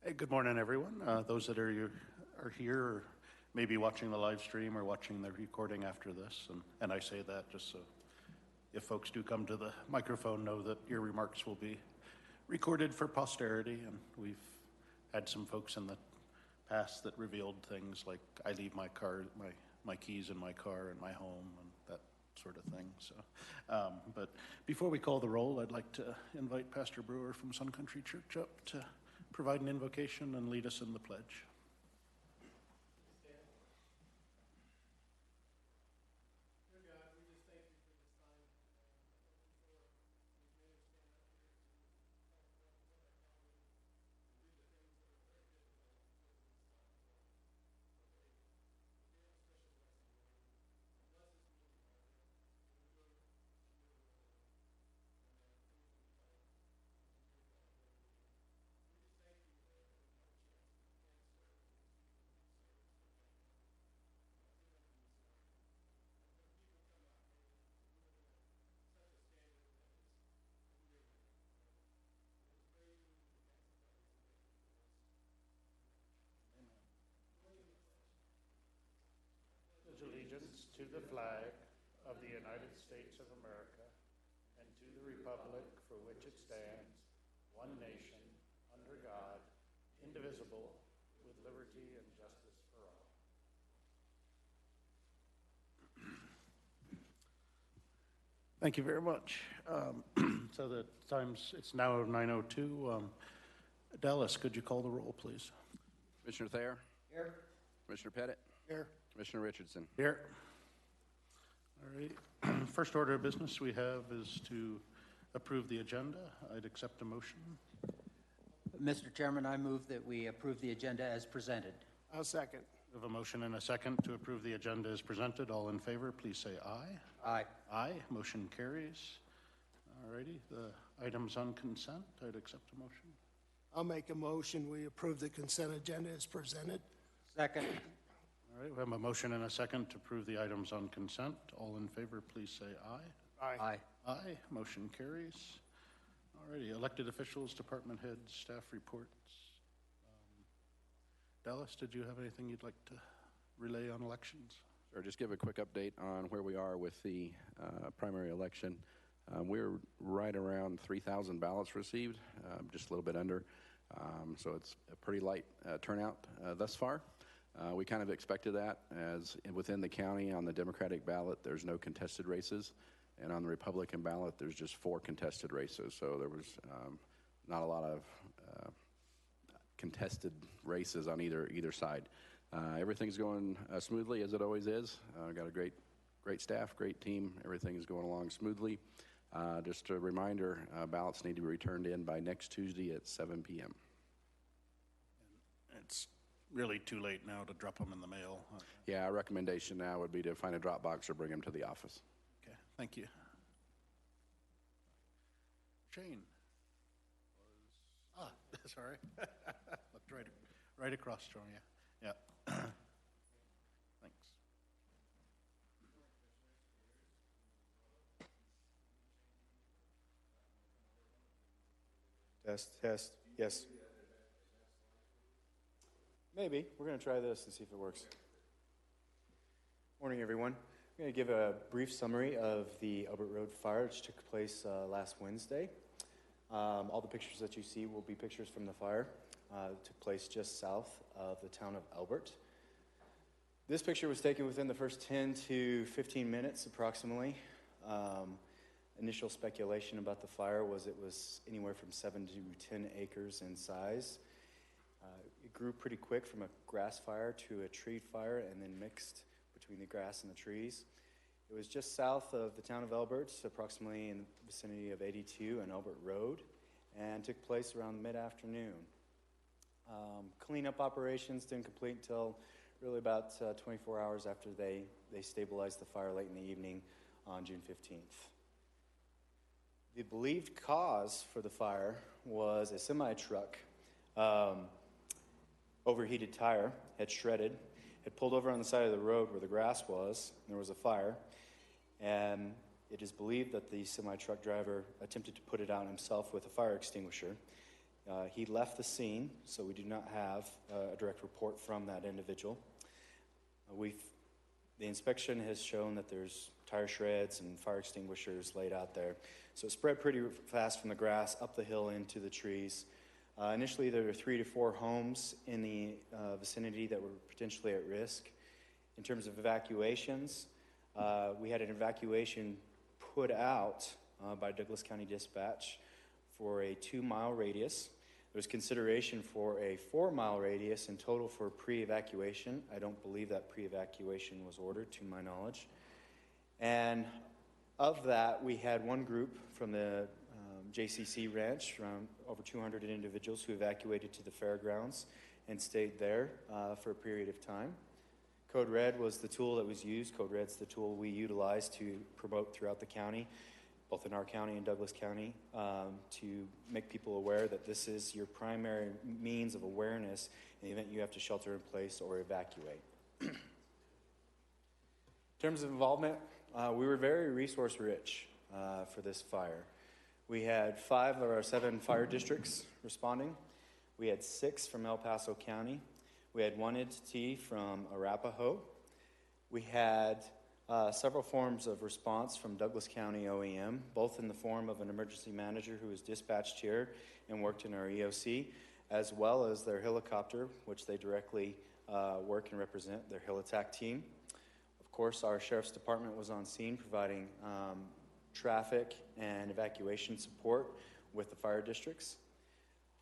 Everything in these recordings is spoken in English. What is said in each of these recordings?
Hey, good morning, everyone. Those that are here or maybe watching the live stream or watching the recording after this, and I say that just so if folks do come to the microphone, know that your remarks will be recorded for posterity. And we've had some folks in the past that revealed things like I leave my keys in my car in my home and that sort of thing. So, but before we call the roll, I'd like to invite Pastor Brewer from Sun Country Church up to provide an invocation and lead us in the pledge. Allegiance to the flag of the United States of America and to the republic for which it stands, one nation, under God, indivisible, with liberty and justice for all. Thank you very much. So the time's, it's now 9:02. Dallas, could you call the roll, please? Commissioner Thayer? Here. Commissioner Pettit? Here. Commissioner Richardson? Here. All right. First order of business we have is to approve the agenda. I'd accept a motion. Mr. Chairman, I move that we approve the agenda as presented. I'll second. We have a motion and a second to approve the agenda as presented. All in favor, please say aye. Aye. Aye. Motion carries. All righty. The items on consent, I'd accept a motion. I'll make a motion. We approve the consent agenda as presented. Second. All right. We have a motion and a second to approve the items on consent. All in favor, please say aye. Aye. Aye. Aye. Motion carries. All righty. Elected officials, department heads, staff reports. Dallas, did you have anything you'd like to relay on elections? Or just give a quick update on where we are with the primary election. We're right around 3,000 ballots received, just a little bit under. So it's a pretty light turnout thus far. We kind of expected that, as within the county on the Democratic ballot, there's no contested races. And on the Republican ballot, there's just 4 contested races. So there was not a lot of contested races on either side. Everything's going smoothly, as it always is. Got a great staff, great team. Everything is going along smoothly. Just a reminder, ballots need to be returned in by next Tuesday at 7 p.m. It's really too late now to drop them in the mail. Yeah, our recommendation now would be to find a drop box or bring them to the office. Okay, thank you. Shane. Sorry. Looked right across from you. Yeah. Thanks. Test. Yes. Maybe. We're going to try this and see if it works. Morning, everyone. I'm going to give a brief summary of the Elbert Road fire, which took place last Wednesday. All the pictures that you see will be pictures from the fire. It took place just south of the town of Elbert. This picture was taken within the first 10 to 15 minutes approximately. Initial speculation about the fire was it was anywhere from 7 to 10 acres in size. It grew pretty quick from a grass fire to a tree fire and then mixed between the grass and the trees. It was just south of the town of Elbert, approximately in the vicinity of 82 and Elbert Road, and took place around mid-afternoon. Cleanup operations didn't complete until really about 24 hours after they stabilized the fire late in the evening on June 15th. The believed cause for the fire was a semi-truck overheated tire had shredded, had pulled over on the side of the road where the grass was, and there was a fire. And it is believed that the semi-truck driver attempted to put it out himself with a fire extinguisher. He left the scene, so we do not have a direct report from that individual. The inspection has shown that there's tire shreds and fire extinguishers laid out there. So it spread pretty fast from the grass up the hill into the trees. Initially, there were 3 to 4 homes in the vicinity that were potentially at risk. In terms of evacuations, we had an evacuation put out by Douglas County Dispatch for a 2-mile radius. There was consideration for a 4-mile radius in total for pre-evacuation. I don't believe that pre-evacuation was ordered, to my knowledge. And of that, we had one group from the JCC Ranch, around over 200 individuals who evacuated to the fairgrounds and stayed there for a period of time. Code Red was the tool that was used. Code Red's the tool we utilize to promote throughout the county, both in our county and Douglas County, to make people aware that this is your primary means of awareness in the event you have to shelter in place or evacuate. In terms of involvement, we were very resource rich for this fire. We had 5 of our 7 fire districts responding. We had 6 from El Paso County. We had 1 entity from Arapahoe. We had several forms of response from Douglas County OEM, both in the form of an emergency manager who was dispatched here and worked in our EOC, as well as their helicopter, which they directly work and represent, their Hill Attack team. Of course, our Sheriff's Department was on scene providing traffic and evacuation support with the fire districts.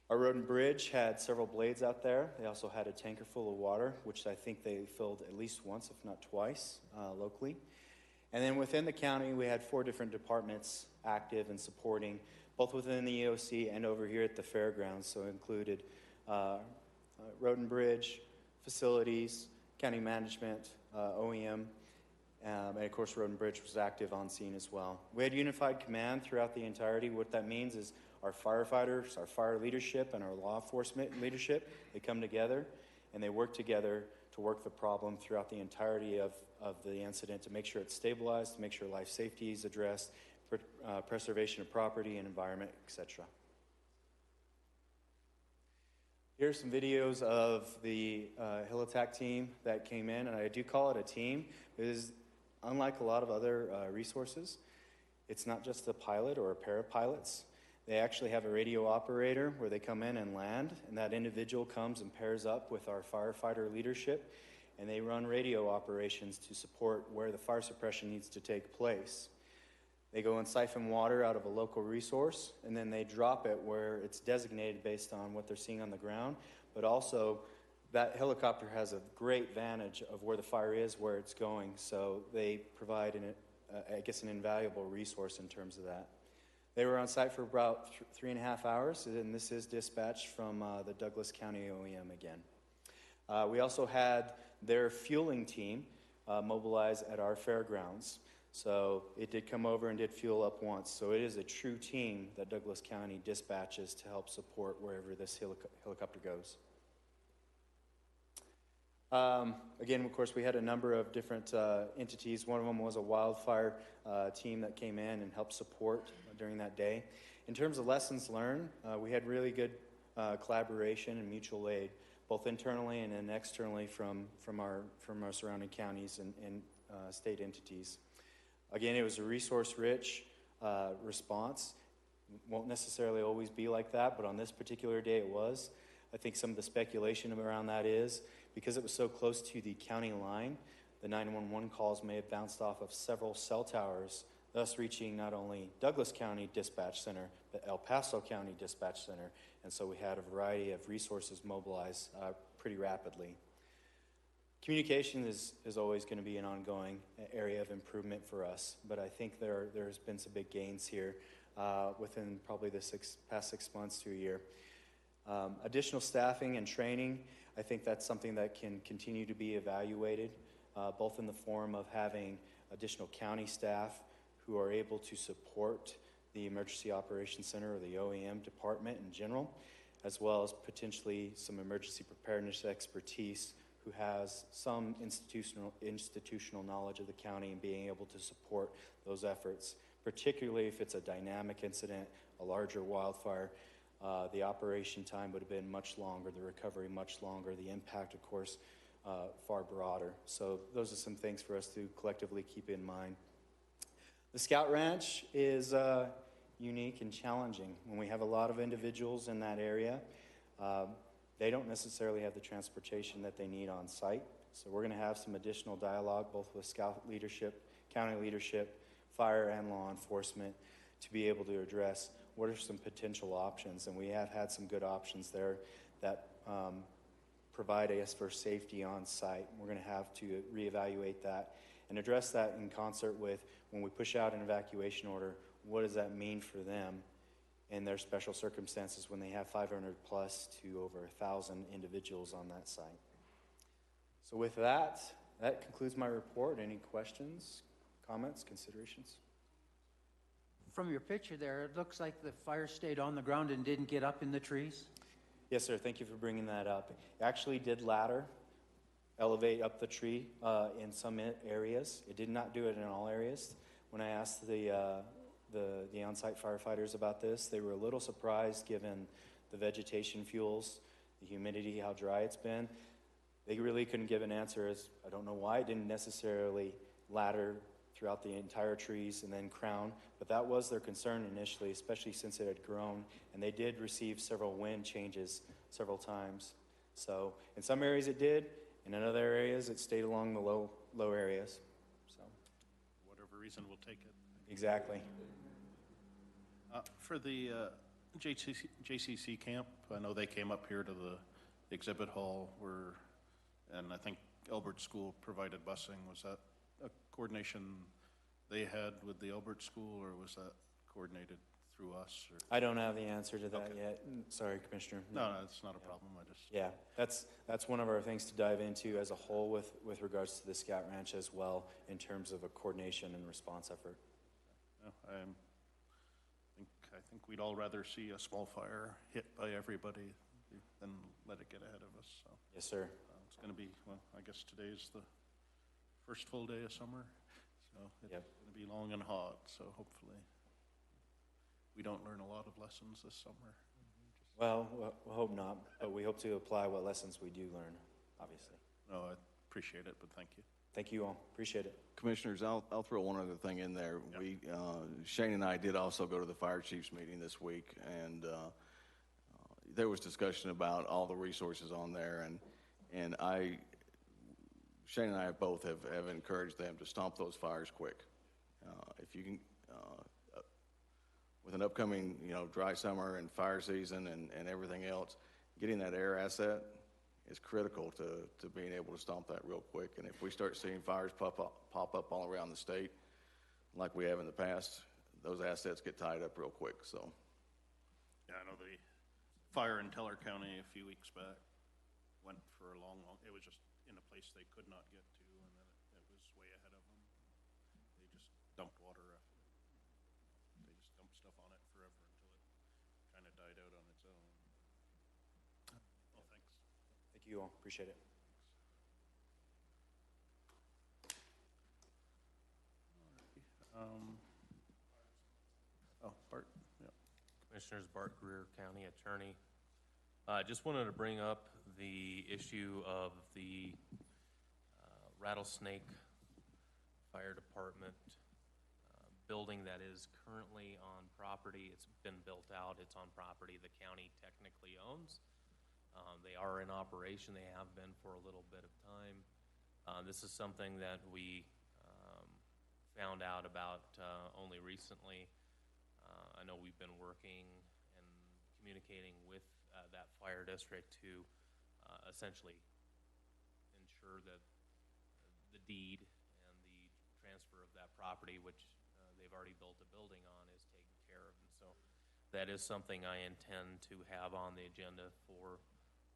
Our road and bridge had several blades out there. They also had a tanker full of water, which I think they filled at least once, if not twice, locally. And then within the county, we had 4 different departments active and supporting, both within the EOC and over here at the fairgrounds. So it included road and bridge, facilities, county management, OEM, and of course, Road and Bridge was active on scene as well. We had unified command throughout the entirety. What that means is our firefighters, our fire leadership, and our law enforcement leadership, they come together and they work together to work the problem throughout the entirety of the incident to make sure it's stabilized, to make sure life safety is addressed, preservation of property and environment, etc. Here's some videos of the Hill Attack team that came in, and I do call it a team because unlike a lot of other resources, it's not just a pilot or a pair of pilots. They actually have a radio operator where they come in and land, and that individual comes and pairs up with our firefighter leadership, and they run radio operations to support where the fire suppression needs to take place. They go and siphon water out of a local resource, and then they drop it where it's designated based on what they're seeing on the ground, but also that helicopter has a great vantage of where the fire is, where it's going, so they provide, an invaluable resource in terms of that. They were on site for about 3.5 hours, and this is dispatched from the Douglas County OEM again. We also had their fueling team mobilize at our fairgrounds, so it did come over and did fuel up once. So it is a true team that Douglas County dispatches to help support wherever this helicopter goes. Again, of course, we had a number of different entities. One of them was a wildfire team that came in and helped support during that day. In terms of lessons learned, we had really good collaboration and mutual aid, both internally and then externally from our surrounding counties and state entities. Again, it was a resource-rich response. Won't necessarily always be like that, but on this particular day it was. I think some of the speculation around that is because it was so close to the county line, the 911 calls may have bounced off of several cell towers, thus reaching not only Douglas County Dispatch Center, but El Paso County Dispatch Center. And so we had a variety of resources mobilized pretty rapidly. Communication is always going to be an ongoing area of improvement for us, but I think there's been some big gains here within probably the past 6 months to a year. Additional staffing and training, I think that's something that can continue to be evaluated, both in the form of having additional county staff who are able to support the Emergency Operations Center or the OEM department in general, as well as potentially some emergency preparedness expertise who has some institutional knowledge of the county and being able to support those efforts, particularly if it's a dynamic incident, a larger wildfire. the operation time would have been much longer, the recovery much longer, the impact, of course, far broader. So those are some things for us to collectively keep in mind. The Scout Ranch is unique and challenging. When we have a lot of individuals in that area, they don't necessarily have the transportation that they need on site. So we're going to have some additional dialogue, both with Scout leadership, county leadership, fire and law enforcement, to be able to address what are some potential options. And we have had some good options there that provide us for safety on site. We're going to have to reevaluate that and address that in concert with, when we push out an evacuation order, what does that mean for them in their special circumstances when they have 500 plus to over 1,000 individuals on that site. So with that, that concludes my report. Any questions, comments, considerations? From your picture there, it looks like the fire stayed on the ground and didn't get up in the trees. Yes, sir. Thank you for bringing that up. It actually did ladder, elevate up the tree in some areas. It did not do it in all areas. When I asked the on-site firefighters about this, they were a little surprised given the vegetation fuels, the humidity, how dry it's been. They really couldn't give an answer as, I don't know why it didn't necessarily ladder throughout the entire trees and then crown, but that was their concern initially, especially since it had grown, and they did receive several wind changes several times. So in some areas it did, and in other areas it stayed along the low areas. So Whatever reason, we'll take it. exactly. For the JCC camp, I know they came up here to the exhibit hall and I think Elbert School provided busing. Was that a coordination they had with the Elbert School, or was that coordinated through us? Or? I don't have the answer to that Okay. yet. Sorry, Commissioner. No, it's not a problem. Yeah, that's one of our things to dive into as a whole with regards to the Scout Ranch as well, in terms of a coordination and response effort. No, I think we'd all rather see a small fire hit by everybody than let it get ahead of us. So Yes, sir. it's going to be, well, I guess today's the first full day of summer, so it's Yep. going to be long and hot. So hopefully we don't learn a lot of lessons this summer. Well, we hope not, but we hope to apply what lessons we do learn, obviously. No, I appreciate it, but thank you. Thank you all. Appreciate it. Commissioners, I'll throw one other thing in there. Yep. Shane and I did also go to the fire chiefs meeting this week, and there was discussion about all the resources on there, and Shane and I both have encouraged them to stomp those fires quick. If you can, with an upcoming dry summer and fire season and everything else, getting that air asset is critical to being able to stomp that real quick. And if we start seeing fires pop up all around the state, like we have in the past, those assets get tied up real quick. So, Yeah, I know the fire in Teller County a few weeks back went for a long, it was just in a place they could not get to, and then it was way ahead of them. They just dumped water. They just dumped stuff on it forever until it kind of died out on its own. Well, thanks. Thank you all. Appreciate it. Bart. Yeah. Commissioners, Bart Greer, County Attorney. Just wanted to bring up the issue of the Rattlesnake Fire Department building that is currently on property. It's been built out. It's on property the county technically owns. They are in operation. They have been for a little bit of time. This is something that we found out about only recently. I know we've been working and communicating with that fire district to essentially ensure that the deed and the transfer of that property, which they've already built a building on, is taken care of. And so that is something I intend to have on the agenda for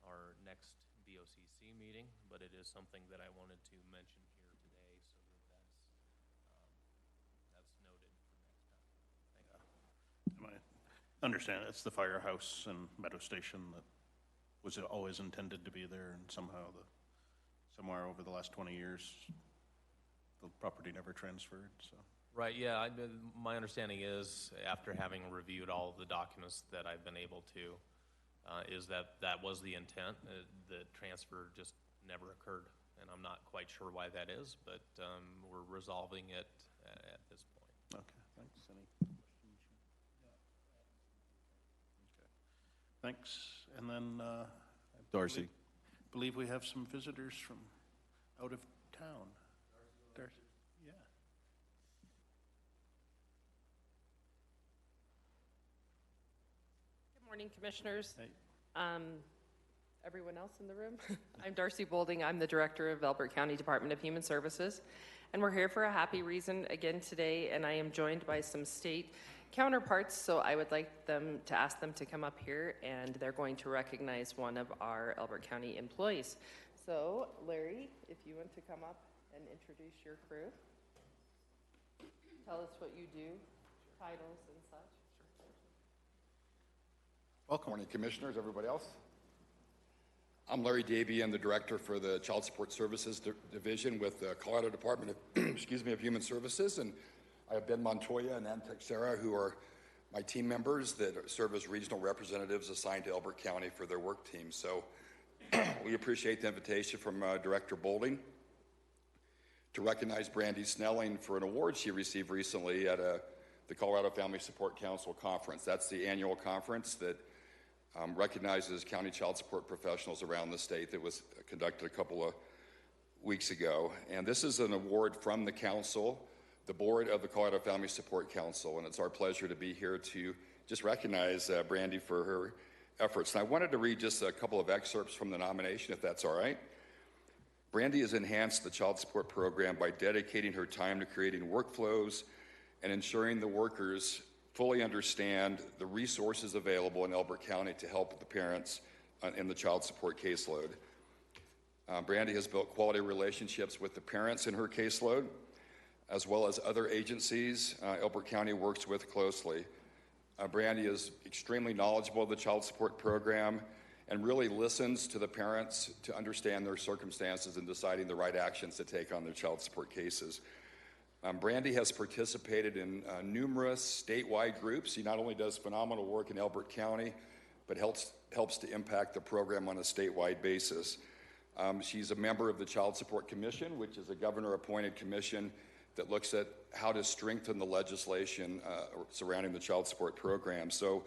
our next BOCC meeting, but it is something that I wanted to mention here today so that that's noted for next time. Thank you. I understand it's the firehouse and Meadow Station that was always intended to be there, and somehow somewhere over the last 20 years, the property never transferred. So Right, yeah, my understanding is, after having reviewed all of the documents that I've been able to, is that that was the intent. The transfer just never occurred, and I'm not quite sure why that is, but we're resolving it at this point. Okay, thanks. Any questions? Okay, thanks. And then Darcy. believe we have some visitors from out of town. Darcy, yeah. Good morning, Commissioners. Hey. Everyone else in the room. I'm Darcy Bolding. I'm the Director of Elbert County Department of Human Services. And we're here for a happy reason again today, and I am joined by some state counterparts, so I would like them to ask them to come up here, and they're going to recognize one of our Elbert County employees. So, Larry, if you want to come up and introduce your crew. Tell us what you do, titles and such. Welcome. Morning, Commissioners, everybody else. I'm Larry Davey. I'm the Director for the Child Support Services Division with the Colorado Department of, of Human Services, and I have Ben Montoya and Ann Texera, who are my team members that serve as regional representatives assigned to Elbert County for their work team. So we appreciate the invitation from Director Bolding to recognize Brandy Snelling for an award she received recently at the Colorado Family Support Council conference. That's the annual conference that recognizes county child support professionals around the state that was conducted a couple of weeks ago. And this is an award from the council, the board of the Colorado Family Support Council, and it's our pleasure to be here to just recognize Brandy for her efforts. And I wanted to read just a couple of excerpts from the nomination, if that's all right. Brandy has enhanced the child support program by dedicating her time to creating workflows and ensuring the workers fully understand the resources available in Elbert County to help the parents in the child support caseload. Brandy has built quality relationships with the parents in her caseload, as well as other agencies Elbert County works with closely. Brandy is extremely knowledgeable of the child support program and really listens to the parents to understand their circumstances in deciding the right actions to take on their child support cases. Brandy has participated in numerous statewide groups. She not only does phenomenal work in Elbert County, but helps to impact the program on a statewide basis. She's a member of the Child Support Commission, which is a governor-appointed commission that looks at how to strengthen the legislation surrounding the child support program. So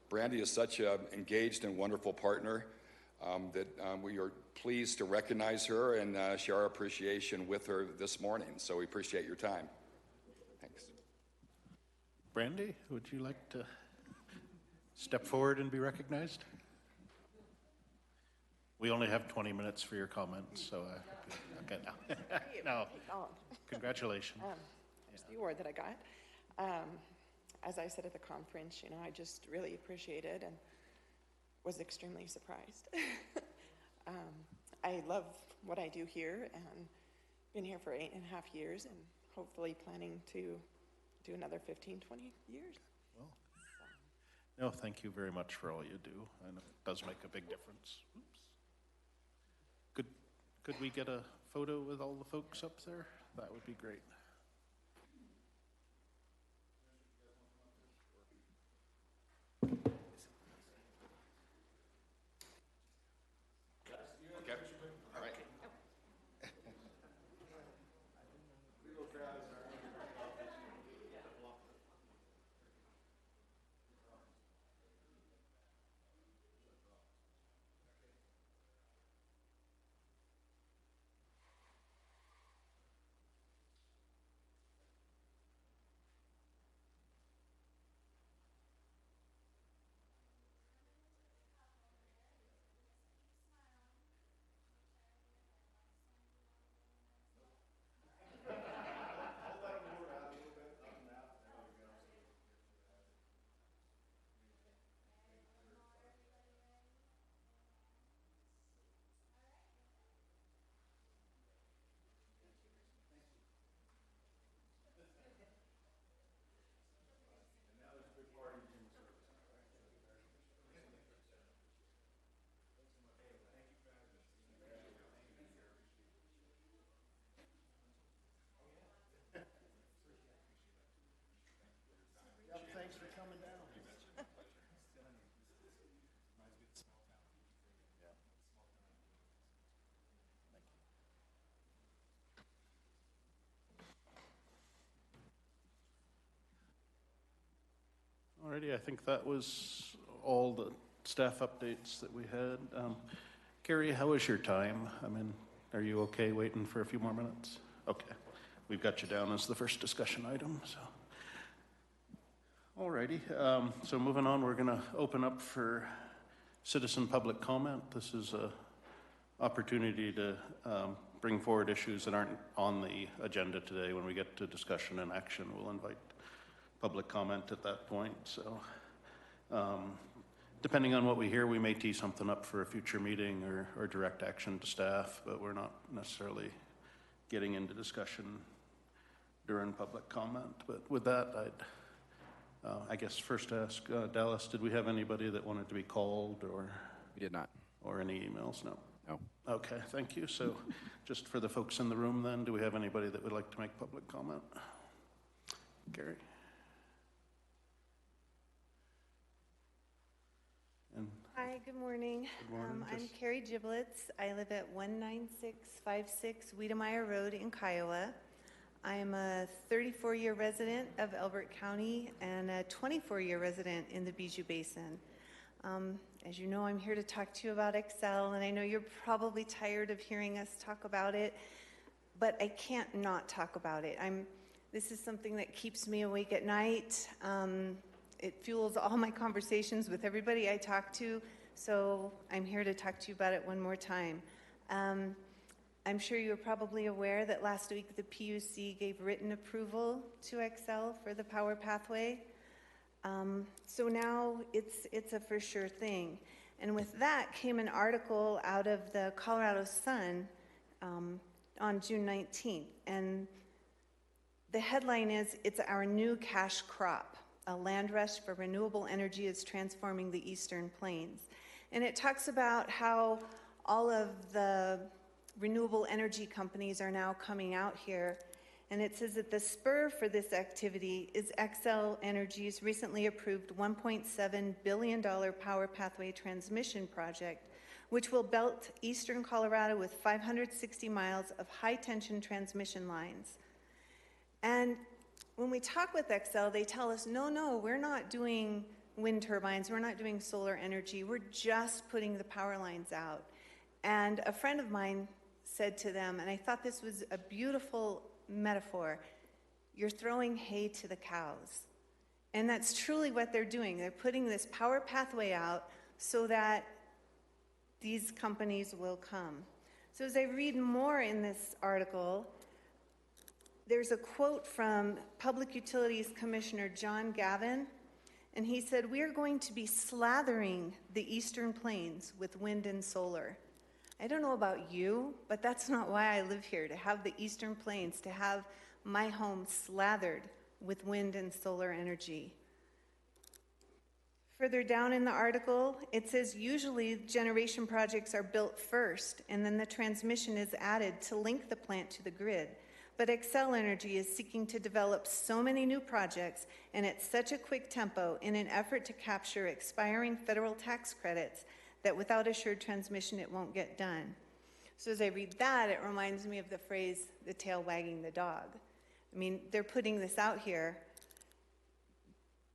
Brandy is such an engaged and wonderful partner that we are pleased to recognize her and share our appreciation with her this morning. So we appreciate your time. Thanks. Brandy, would you like to step forward and be recognized? We only have 20 minutes for your comments, so okay, no. Congratulations. There's the award that I got. As I said at the conference, I just really appreciate it and was extremely surprised. I love what I do here and been here for 8.5 years and hopefully planning to do another 15, 20 years. Well, no, thank you very much for all you do, and it does make a big difference. Oops. Could we get a photo with all the folks up there? That would be great. Alrighty, I think that was all the staff updates that we had. Carrie, how was your time? I mean, are you okay waiting for a few more minutes? Okay, we've got you down as the first discussion item, so. Alrighty, so moving on, we're gonna open up for citizen public comment. This is a opportunity to bring forward issues that aren't on the agenda today. When we get to discussion and action, we'll invite public comment at that point. So depending on what we hear, we may tee something up for a future meeting or direct action to staff, but we're not necessarily getting into discussion during public comment. But with that, I guess first ask Dallas, did we have anybody that wanted to be called or? We did not. Or any emails? No. No. Okay, thank you. So just for the folks in the room then, do we have anybody that would like to make public comment? Gary? And Hi, good morning. Good morning. I'm Carrie Giblets. I live at 19656 Wiedemeyer Road in Kiowa. I am a 34-year resident of Elbert County and a 24-year resident in the Bijou Basin. As you know, I'm here to talk to you about Excel, and I know you're probably tired of hearing us talk about it, but I can't not talk about it. This is something that keeps me awake at night. It fuels all my conversations with everybody I talk to, so I'm here to talk to you about it one more time. I'm sure you're probably aware that last week the PUC gave written approval to Excel for the power pathway. So now it's a for sure thing. And with that came an article out of the Colorado Sun on June 19th. And the headline is, "It's our new cash crop. A land rush for renewable energy is transforming the Eastern Plains." And it talks about how all of the renewable energy companies are now coming out here. And it says that the spur for this activity is Xcel Energy's recently approved $1.7 billion power pathway transmission project, which will belt eastern Colorado with 560 miles of high-tension transmission lines. And when we talk with Xcel, they tell us, no, we're not doing wind turbines, we're not doing solar energy, we're just putting the power lines out. And a friend of mine said to them, and I thought this was a beautiful metaphor, "You're throwing hay to the cows." And that's truly what they're doing. They're putting this power pathway out so that these companies will come. So as I read more in this article, there's a quote from Public Utilities Commissioner John Gavin, and he said, "We are going to be slathering the Eastern Plains with wind and solar." I don't know about you, but that's not why I live here, to have the Eastern Plains, to have my home slathered with wind and solar energy. Further down in the article, it says usually generation projects are built first and then the transmission is added to link the plant to the grid. But Xcel Energy is seeking to develop so many new projects and at such a quick tempo in an effort to capture expiring federal tax credits that without assured transmission, it won't get done. So as I read that, it reminds me of the phrase, "the tail wagging the dog." I mean, they're putting this out here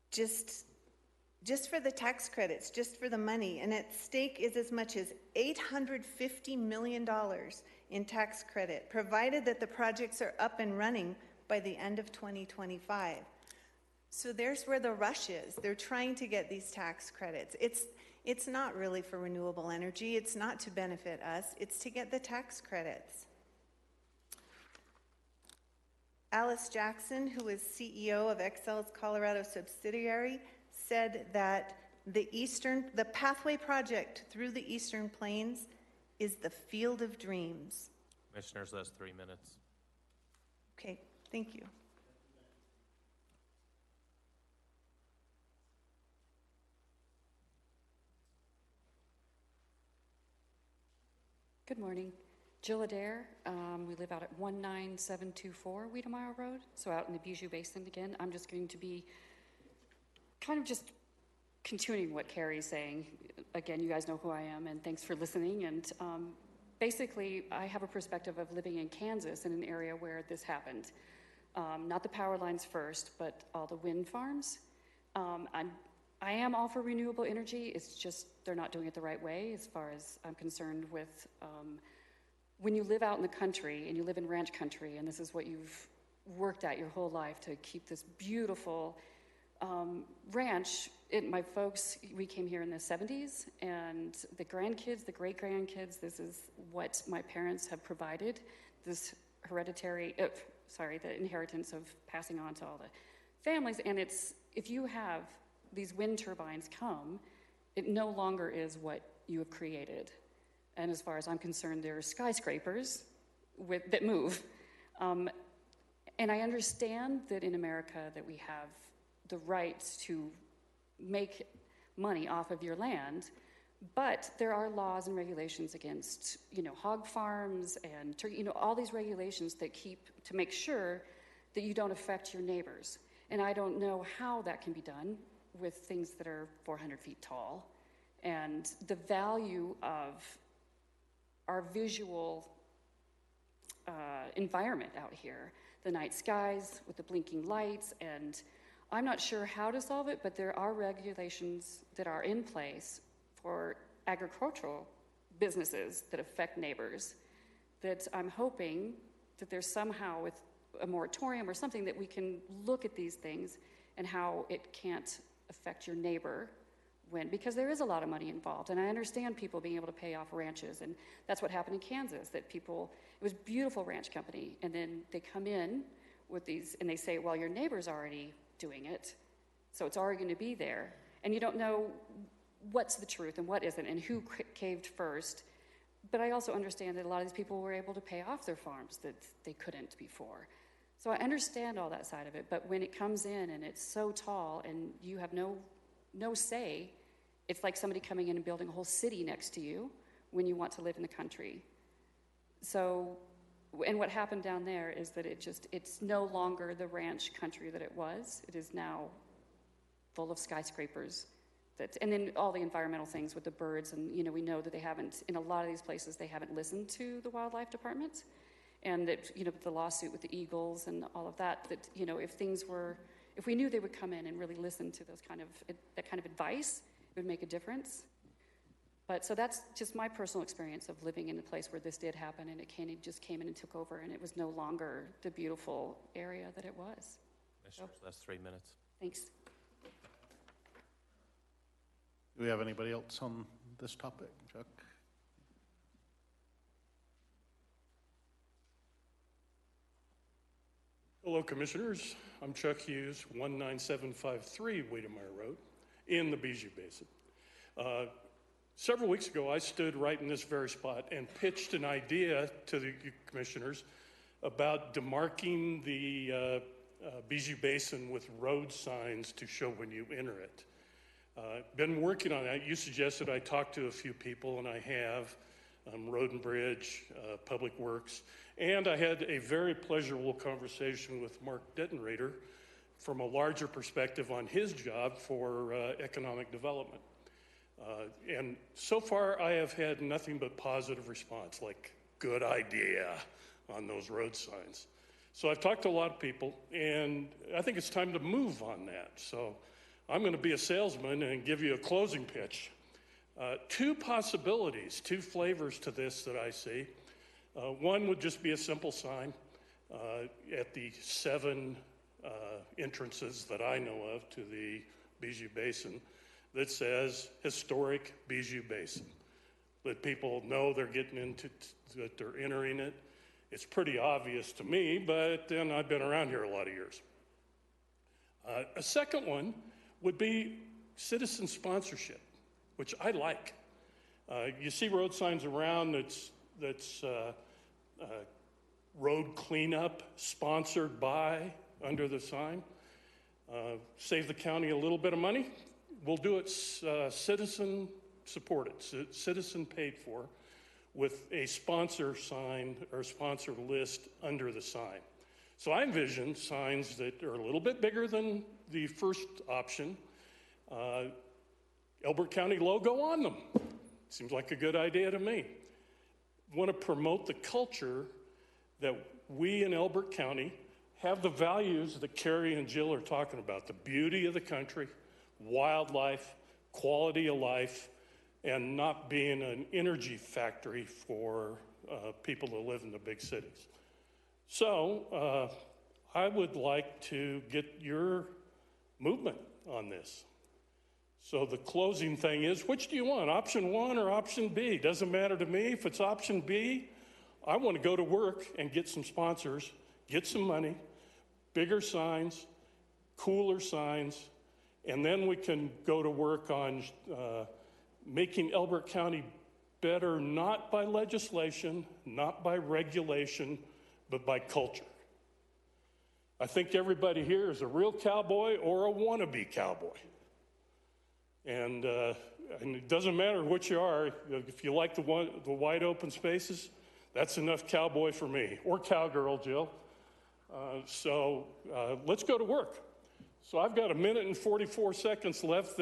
just for the tax credits, just for the money. And at stake is as much as $850 million in tax credit, provided that the projects are up and running by the end of 2025. So there's where the rush is. They're trying to get these tax credits. It's not really for renewable energy. It's not to benefit us. It's to get the tax credits. Alice Jackson, who is CEO of Xcel's Colorado subsidiary, said that the pathway project through the Eastern Plains is the field of dreams. Commissioners, that's 3 minutes. Okay, thank you. Good morning. Jill Adair. We live out at 19724 Wiedemeyer Road, so out in the Bijou Basin again. I'm just going to be kind of just continuing what Carrie's saying. Again, you guys know who I am, and thanks for listening. And basically, I have a perspective of living in Kansas in an area where this happened. Not the power lines first, but all the wind farms. I'm I am all for renewable energy. It's just they're not doing it the right way as far as I'm concerned with when you live out in the country and you live in ranch country and this is what you've worked at your whole life to keep this beautiful ranch. My folks, we came here in the 70s, and the grandkids, the great-grandkids, this is what my parents have provided, this hereditary, the inheritance of passing on to all the families. And it's, if you have these wind turbines come, it no longer is what you have created. And as far as I'm concerned, there are skyscrapers that move. And I understand that in America that we have the right to make money off of your land, but there are laws and regulations against, hog farms and turkey, all these regulations that to make sure that you don't affect your neighbors. And I don't know how that can be done with things that are 400 feet tall. And the value of our visual environment out here, the night skies with the blinking lights, and I'm not sure how to solve it, but there are regulations that are in place for agricultural businesses that affect neighbors that I'm hoping that there's somehow with a moratorium or something that we can look at these things and how it can't affect your neighbor because there is a lot of money involved. And I understand people being able to pay off ranches, and that's what happened in Kansas, that it was a beautiful ranch company, and then they come in with these, and they say, well, your neighbor's already doing it, so it's already going to be there. And you don't know what's the truth and what isn't, and who caved first. But I also understand that a lot of these people were able to pay off their farms that they couldn't before. So I understand all that side of it, but when it comes in and it's so tall and you have no say, it's like somebody coming in and building a whole city next to you when you want to live in the country. So, and what happened down there is that it's no longer the ranch country that it was. It is now full of skyscrapers. And then all the environmental things with the birds, and we know that they haven't, in a lot of these places, they haven't listened to the wildlife department. And that, the lawsuit with the eagles and all of that, if we knew they would come in and really listen to that kind of advice, it would make a difference. But so that's just my personal experience of living in a place where this did happen, and it just came in and took over, and it was no longer the beautiful area that it was. So that's 3 minutes. Thanks. Do we have anybody else on this topic, Chuck? Hello, Commissioners. I'm Chuck Hughes, 19753 Wiedemeyer Road in the Bijou Basin. Several weeks ago, I stood right in this very spot and pitched an idea to the Commissioners about demarking the Bijou Basin with road signs to show when you enter it. Been working on that. You suggested I talk to a few people, and I have. Road and Bridge, Public Works, and I had a very pleasurable conversation with Mark Dettenrader from a larger perspective on his job for economic development. And so far, I have had nothing but positive response, like, good idea on those road signs. So I've talked to a lot of people, and I think it's time to move on that. So I'm going to be a salesman and give you a closing pitch. Two possibilities, two flavors to this that I see. One would just be a simple sign at the 7 entrances that I know of to the Bijou Basin that says Historic Bijou Basin. Let people know they're getting into, that they're entering it. It's pretty obvious to me, but then I've been around here a lot of years. A second one would be citizen sponsorship, which I like. You see road signs around that's road cleanup sponsored by under the sign. Save the county a little bit of money. We'll do it citizen supported, citizen paid for, with a sponsor sign or sponsor list under the sign. So I envision signs that are a little bit bigger than the first option. Elbert County logo on them. Seems like a good idea to me. Want to promote the culture that we in Elbert County have the values that Carrie and Jill are talking about, the beauty of the country, wildlife, quality of life, and not being an energy factory for people that live in the big cities. So I would like to get your movement on this. So the closing thing is, which do you want, option 1 or option B? Doesn't matter to me. If it's option B, I want to go to work and get some sponsors, get some money, bigger signs, cooler signs, and then we can go to work on making Elbert County better, not by legislation, not by regulation, but by culture. I think everybody here is a real cowboy or a wannabe cowboy. And it doesn't matter what you are. If you like the wide open spaces, that's enough cowboy for me, or cowgirl, Jill. So let's go to work. So I've got 1 minute and 44 seconds left.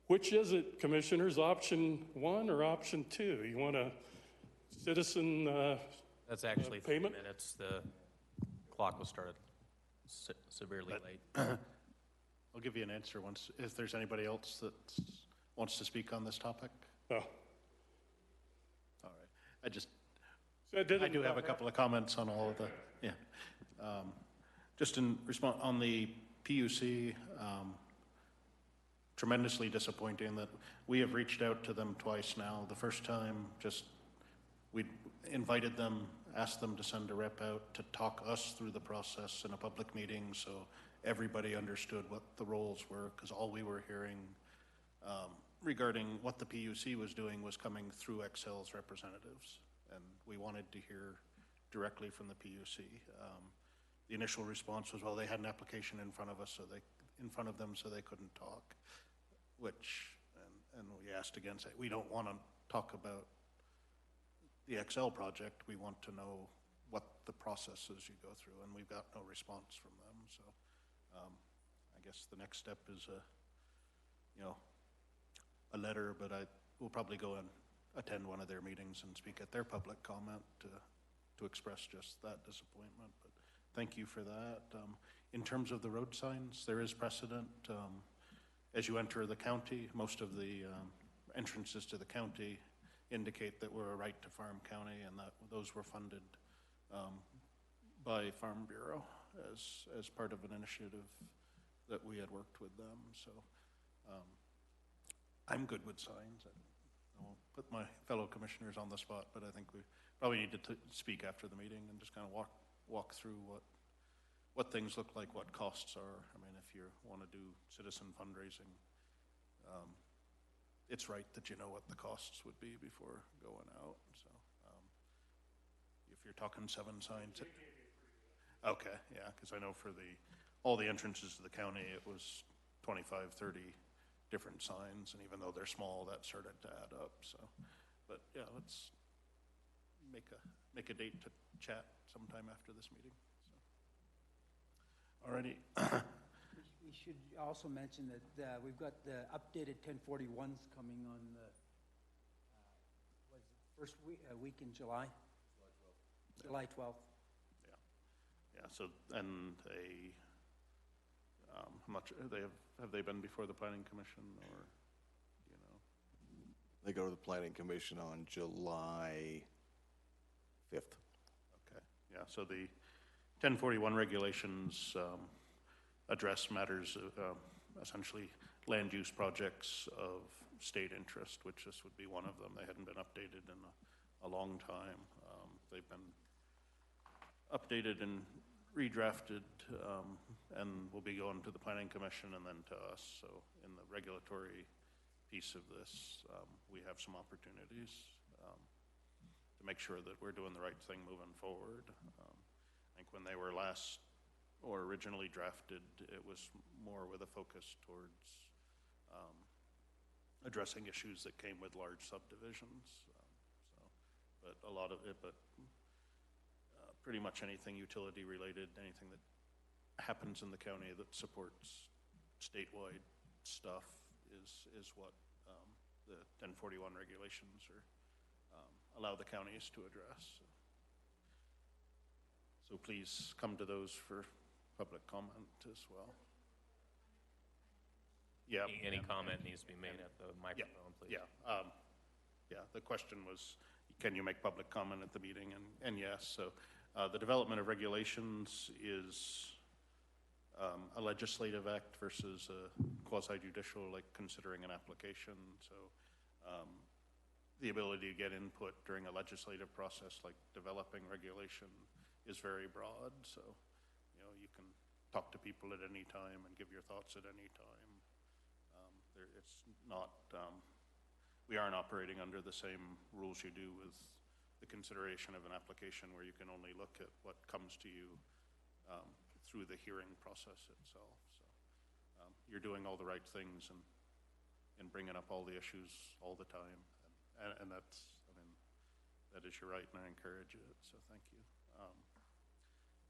Which is it, commissioners, option 1 or option 2? You want a citizen That's actually 3 payment? minutes. The clock was started severely late. I'll give you an answer once, if there's anybody else that wants to speak on this topic. Oh. All right. I do have a couple of comments on all of the, yeah. Just in response on the PUC, tremendously disappointing that we have reached out to them twice now. The first time, we invited them, asked them to send a rep out to talk us through the process in a public meeting so everybody understood what the roles were, because all we were hearing regarding what the PUC was doing was coming through Excel's representatives, and we wanted to hear directly from the PUC. The initial response was, well, they had an application in front of us, so they couldn't talk. And we asked again, say, we don't want to talk about the Excel project. We want to know what the processes you go through, and we've got no response from them. So I guess the next step is a letter, but we'll probably go and attend one of their meetings and speak at their public comment to express just that disappointment. But thank you for that. In terms of the road signs, there is precedent. As you enter the county, most of the entrances to the county indicate that we're a right to farm county, and that those were funded by Farm Bureau as part of an initiative that we had worked with them. So I'm good with signs. I won't put my fellow commissioners on the spot, but I think we probably need to speak after the meeting and just kind of walk through what things look like, what costs are. I mean, if you want to do citizen fundraising, it's right that you know what the costs would be before going out. So if you're talking 7 signs. Okay, yeah, because I know for all the entrances to the county, it was 25, 30 different signs, and even though they're small, that started to add up. So, but yeah, let's make a date to chat sometime after this meeting. So, alrighty. We should also mention that we've got the updated 1041s coming on the first week in July. July 12th. Yeah. So, and I'm not sure, have they been before the Planning Commission, or, you know? They go to the Planning Commission on July 5th. Okay, yeah, so the 1041 regulations address matters, essentially land use projects of state interest, which this would be one of them. They hadn't been updated in a long time. They've been updated and redrafted, and will be going to the Planning Commission and then to us. So in the regulatory piece of this, we have some opportunities to make sure that we're doing the right thing moving forward. I think when they were originally drafted, it was more with a focus towards addressing issues that came with large subdivisions. But a lot of it, pretty much anything utility related, anything that happens in the county that supports statewide stuff is what the 1041 regulations allow the counties to address. So please come to those for public comment as well. Yeah. Any comment needs to be made at the microphone, please. Yeah, yeah, the question was, can you make public comment at the meeting? And yes, so the development of regulations is a legislative act versus a quasi-judicial, like considering an application. So the ability to get input during a legislative process, like developing regulation, is very broad. So, you know, you can talk to people at any time and give your thoughts at any time. It's not, we aren't operating under the same rules you do with the consideration of an application, where you can only look at what comes to you through the hearing process itself. So you're doing all the right things and bringing up all the issues all the time. And that's, I mean, that is your right, and I encourage it. So thank you. I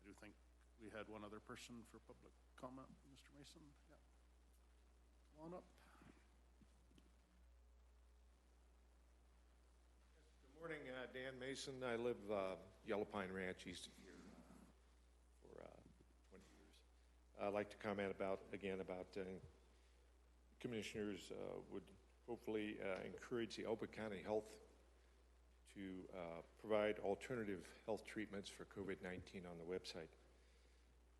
do think we had one other person for public comment, Mr. Mason. Yeah. Come on up. Good morning, Dan Mason. I live Yellow Pine Ranch east of here for 20 years. I'd like to comment about commissioners would hopefully encourage the Elbert County Health to provide alternative health treatments for COVID-19 on the website.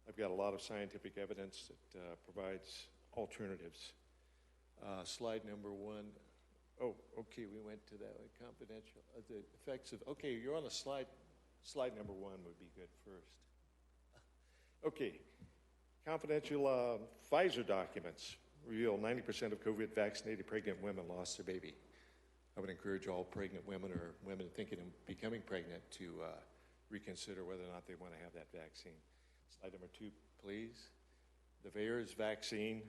I've got a lot of scientific evidence that provides alternatives. Slide number 1. Oh, okay, we went to that one, confidential. The effects of, okay, you're on a slide number 1 would be good first. Okay, confidential Pfizer documents reveal 90% of COVID vaccinated pregnant women lost their baby. I would encourage all pregnant women or women thinking of becoming pregnant to reconsider whether or not they want to have that vaccine. Slide number 2, please. The VAERS vaccine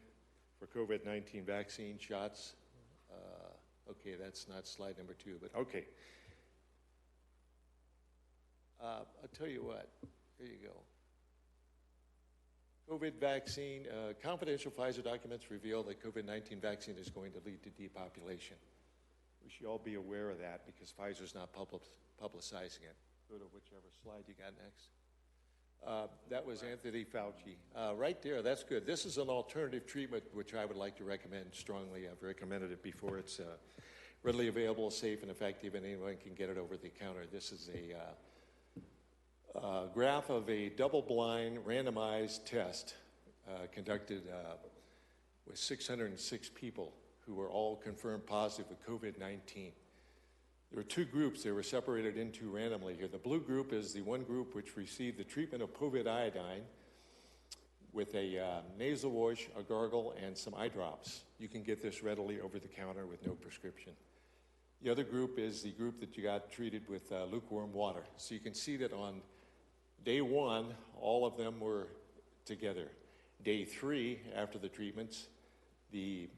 for COVID-19 vaccine shots. Okay, that's not slide number 2, but okay. I'll tell you what, here you go. COVID vaccine, confidential Pfizer documents reveal that COVID-19 vaccine is going to lead to depopulation. We should all be aware of that because Pfizer's not publicizing it. Go to whichever slide you got next. That was Anthony Fauci. Right there, that's good. This is an alternative treatment which I would like to recommend strongly. I've recommended it before. It's readily available, safe, and effective, and anyone can get it over the counter. This is a graph of a double-blind randomized test conducted with 606 people who were all confirmed positive with COVID-19. There were 2 groups. They were separated into randomly here. The blue group is the one group which received the treatment of COVID iodine with a nasal wash, a gargle, and some eye drops. You can get this readily over the counter with no prescription. The other group is the group that you got treated with lukewarm water. So you can see that on day 1, all of them were together. Day 3, after the treatments, the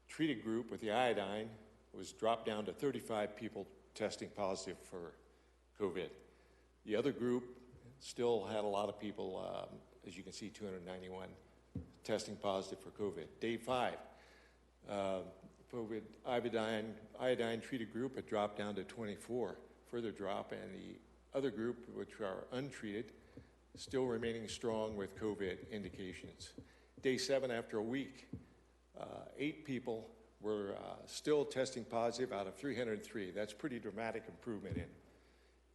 treated group with the iodine was dropped down to 35 people testing positive for COVID. The other group still had a lot of people, as you can see, 291 testing positive for COVID. Day 5, COVID iodine treated group had dropped down to 24, further drop, and the other group, which are untreated, still remaining strong with COVID indications. Day 7, after a week, 8 people were still testing positive out of 303. That's pretty dramatic improvement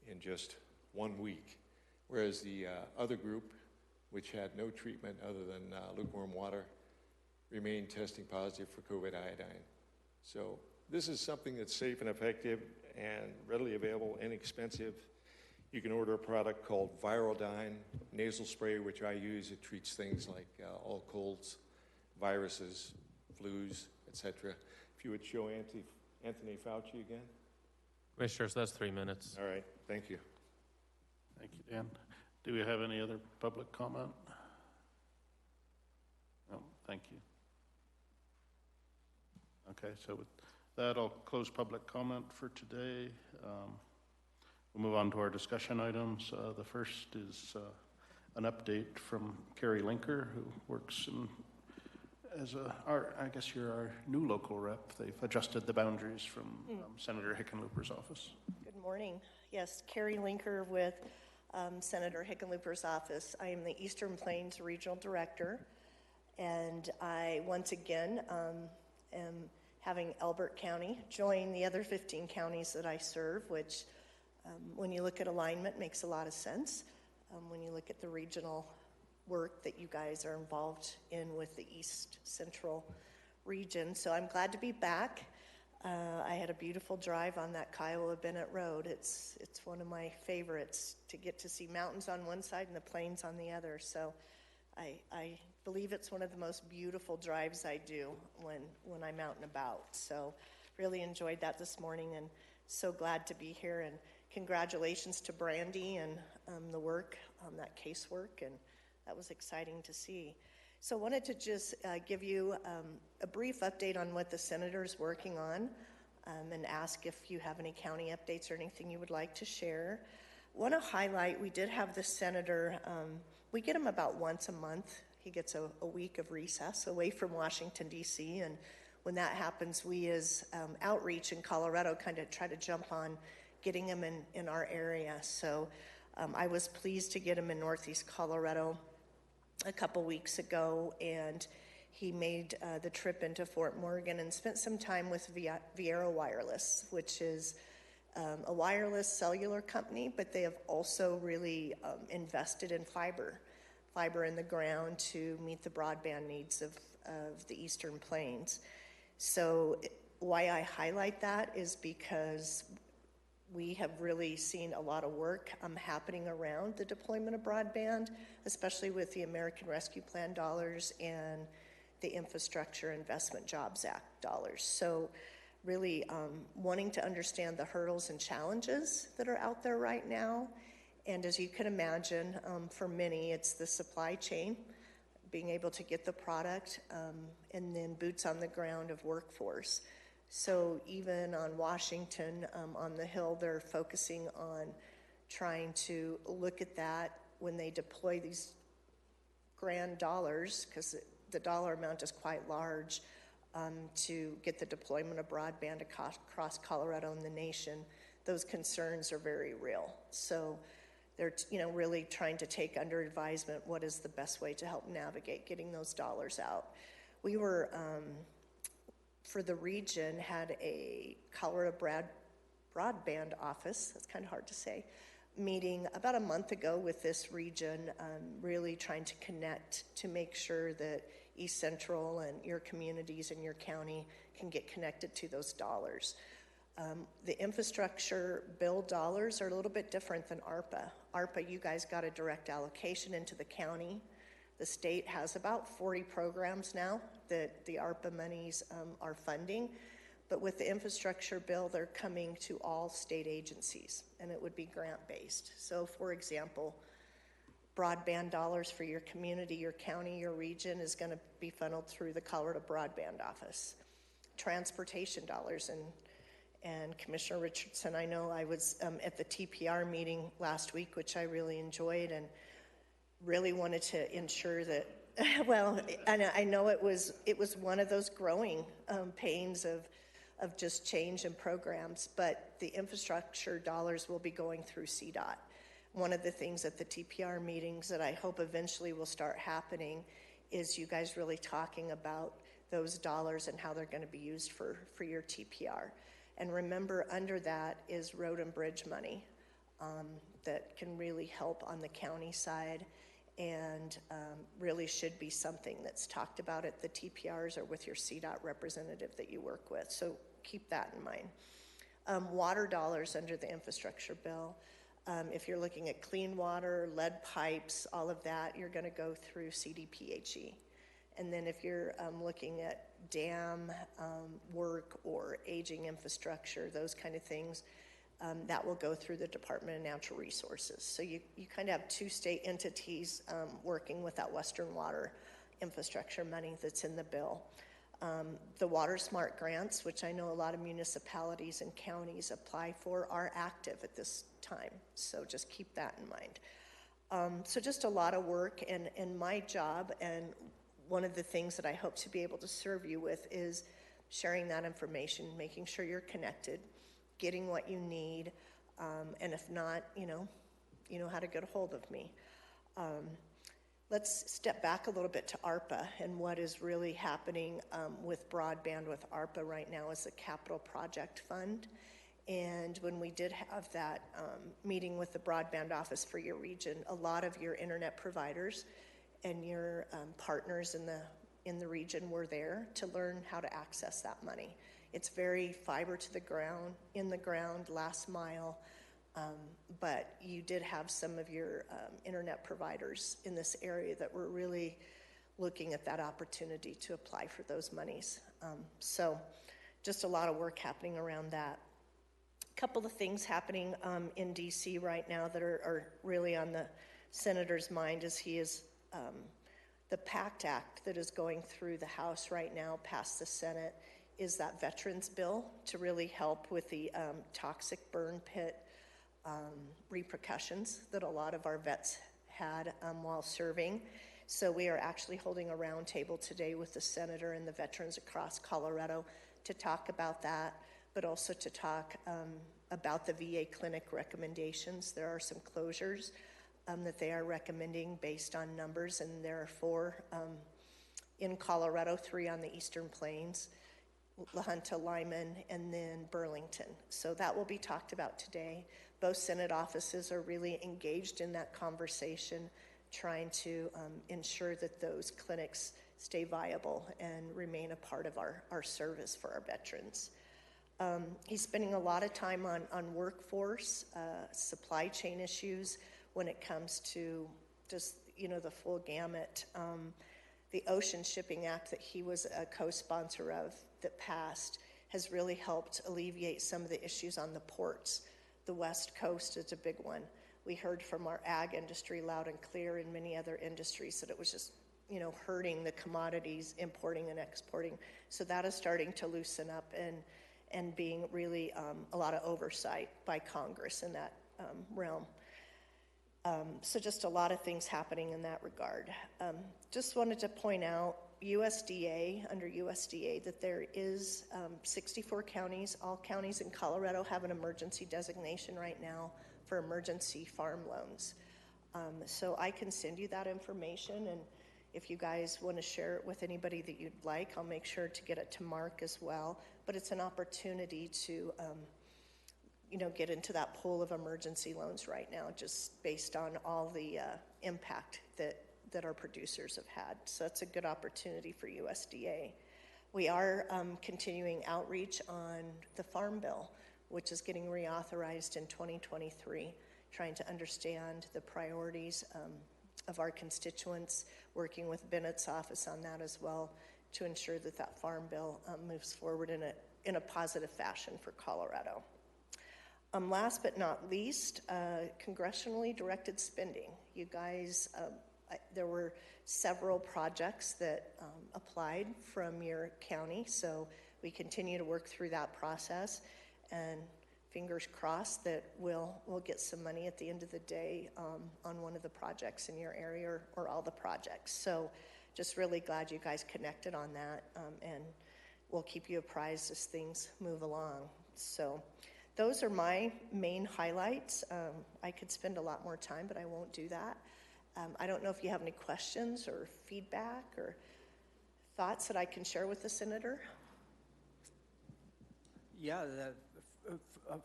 in just 1 week. Whereas the other group, which had no treatment other than lukewarm water, remained testing positive for COVID iodine. So this is something that's safe and effective and readily available, inexpensive. You can order a product called Virodyne nasal spray, which I use. It treats things like all colds, viruses, flus, etc. If you would show Anthony Fauci again. Commissioners, that's 3 minutes. All right, thank you. Thank you, Dan. Do we have any other public comment? No, thank you. Okay, so with that, I'll close public comment for today. We'll move on to our discussion items. The first is an update from Carrie Linker, who works as I guess you're our new local rep. They've adjusted the boundaries from Senator Hickenlooper's office. Good morning. Yes, Carrie Linker with Senator Hickenlooper's office. I am the Eastern Plains Regional Director, And I, once again, am having Elbert County join the other 15 counties that I serve, which, when you look at alignment, makes a lot of sense. When you look at the regional work that you guys are involved in with the East Central region. So I'm glad to be back. I had a beautiful drive on that Kiowa-Bennett Road. It's one of my favorites, to get to see mountains on one side and the plains on the other. So I believe it's one of the most beautiful drives I do when I'm out and about. So really enjoyed that this morning, and so glad to be here. And congratulations to Brandy and the work, that casework, and that was exciting to see. So I wanted to just give you a brief update on what the Senator's working on, and ask if you have any county updates or anything you would like to share. Want to highlight, we did have the Senator, we get him about once a month. He gets a week of recess away from Washington, D.C., and when that happens, we as outreach in Colorado kind of try to jump on getting him in our area. So I was pleased to get him in Northeast Colorado a couple weeks ago, and he made the trip into Fort Morgan and spent some time with Viera Wireless, which is a wireless cellular company, but they have also really invested in fiber in the ground to meet the broadband needs of the Eastern Plains. So why I highlight that is because we have really seen a lot of work happening around the deployment of broadband, especially with the American Rescue Plan dollars and the Infrastructure Investment Jobs Act dollars. So really wanting to understand the hurdles and challenges that are out there right now. And as you can imagine, for many, it's the supply chain, being able to get the product, and then boots on the ground of workforce. So even on Washington, on the Hill, they're focusing on trying to look at that when they deploy these grand dollars, because the dollar amount is quite large, to get the deployment of broadband across Colorado and the nation. Those concerns are very real. So they're really trying to take under advisement what is the best way to help navigate getting those dollars out. We were, for the region, had a Colorado broadband office, that's kind of hard to say, meeting about a month ago with this region, really trying to connect to make sure that East Central and your communities and your county can get connected to those dollars. The infrastructure bill dollars are a little bit different than ARPA. ARPA, you guys got a direct allocation into the county. The state has about 40 programs now that the ARPA monies are funding. But with the infrastructure bill, they're coming to all state agencies, and it would be grant-based. So, for example, broadband dollars for your community, your county, your region is going to be funneled through the Colorado Broadband Office. Transportation dollars, and Commissioner Richardson, I know I was at the TPR meeting last week, which I really enjoyed, and really wanted to ensure that, well, and I know it was one of those growing pains of just change in programs, but the infrastructure dollars will be going through CDOT. One of the things at the TPR meetings that I hope eventually will start happening is you guys really talking about those dollars and how they're going to be used for your TPR. And remember, under that is road and bridge money that can really help on the county side, and really should be something that's talked about at the TPRs or with your CDOT representative that you work with. So keep that in mind. Water dollars under the infrastructure bill. If you're looking at clean water, lead pipes, all of that, you're going to go through CDPHE. And then if you're looking at dam work or aging infrastructure, those kind of things, that will go through the Department of Natural Resources. So you kind of have two state entities working with that Western water infrastructure money that's in the bill. The Water Smart grants, which I know a lot of municipalities and counties apply for, are active at this time. So just keep that in mind. So just a lot of work, and my job, and one of the things that I hope to be able to serve you with, is sharing that information, making sure you're connected, getting what you need, and if not, you know how to get a hold of me. let's step back a little bit to ARPA and what is really happening with broadband with ARPA right now is a capital project fund. And when we did have that meeting with the broadband office for your region, a lot of your internet providers and your partners in the region were there to learn how to access that money. It's very fiber to the ground, in the ground, last mile, but you did have some of your internet providers in this area that were really looking at that opportunity to apply for those monies. So just a lot of work happening around that. A couple of things happening in DC right now that are really on the senator's mind as he is the PACT Act that is going through the House right now, past the Senate, is that veterans bill to really help with the toxic burn pit repercussions that a lot of our vets had while serving. So we are actually holding a roundtable today with the senator and the veterans across Colorado to talk about that, but also to talk about the VA clinic recommendations. There are some closures that they are recommending based on numbers, and there are 4 in Colorado, 3 on the Eastern Plains, La Junta, Lyman, and then Burlington. So that will be talked about today. Both Senate offices are really engaged in that conversation, trying to ensure that those clinics stay viable and remain a part of our service for our veterans. He's spending a lot of time on workforce, supply chain issues when it comes to just, the full gamut. The Ocean Shipping Act that he was a co-sponsor of that passed has really helped alleviate some of the issues on the ports. The West Coast is a big one. We heard from our ag industry loud and clear and many other industries that it was just, hurting the commodities, importing and exporting. So that is starting to loosen up and being really a lot of oversight by Congress in that realm. So just a lot of things happening in that regard. Just wanted to point out under USDA, that there is 64 counties. All counties in Colorado have an emergency designation right now for emergency farm loans. So I can send you that information, and if you guys want to share it with anybody that you'd like, I'll make sure to get it to Mark as well. But it's an opportunity to get into that pool of emergency loans right now, just based on all the impact that our producers have had. So that's a good opportunity for USDA. We are continuing outreach on the Farm Bill, which is getting reauthorized in 2023, trying to understand the priorities of our constituents, working with Bennett's office on that as well, to ensure that that Farm Bill moves forward in a positive fashion for Colorado. Last but not least, congressionally directed spending. You guys, there were several projects that applied from your county, so we continue to work through that process, and fingers crossed that we'll get some money at the end of the day on one of the projects in your area or all the projects. So just really glad you guys connected on that, and we'll keep you apprised as things move along. So those are my main highlights. I could spend a lot more time, but I won't do that. I don't know if you have any questions or feedback or thoughts that I can share with the senator. Yeah,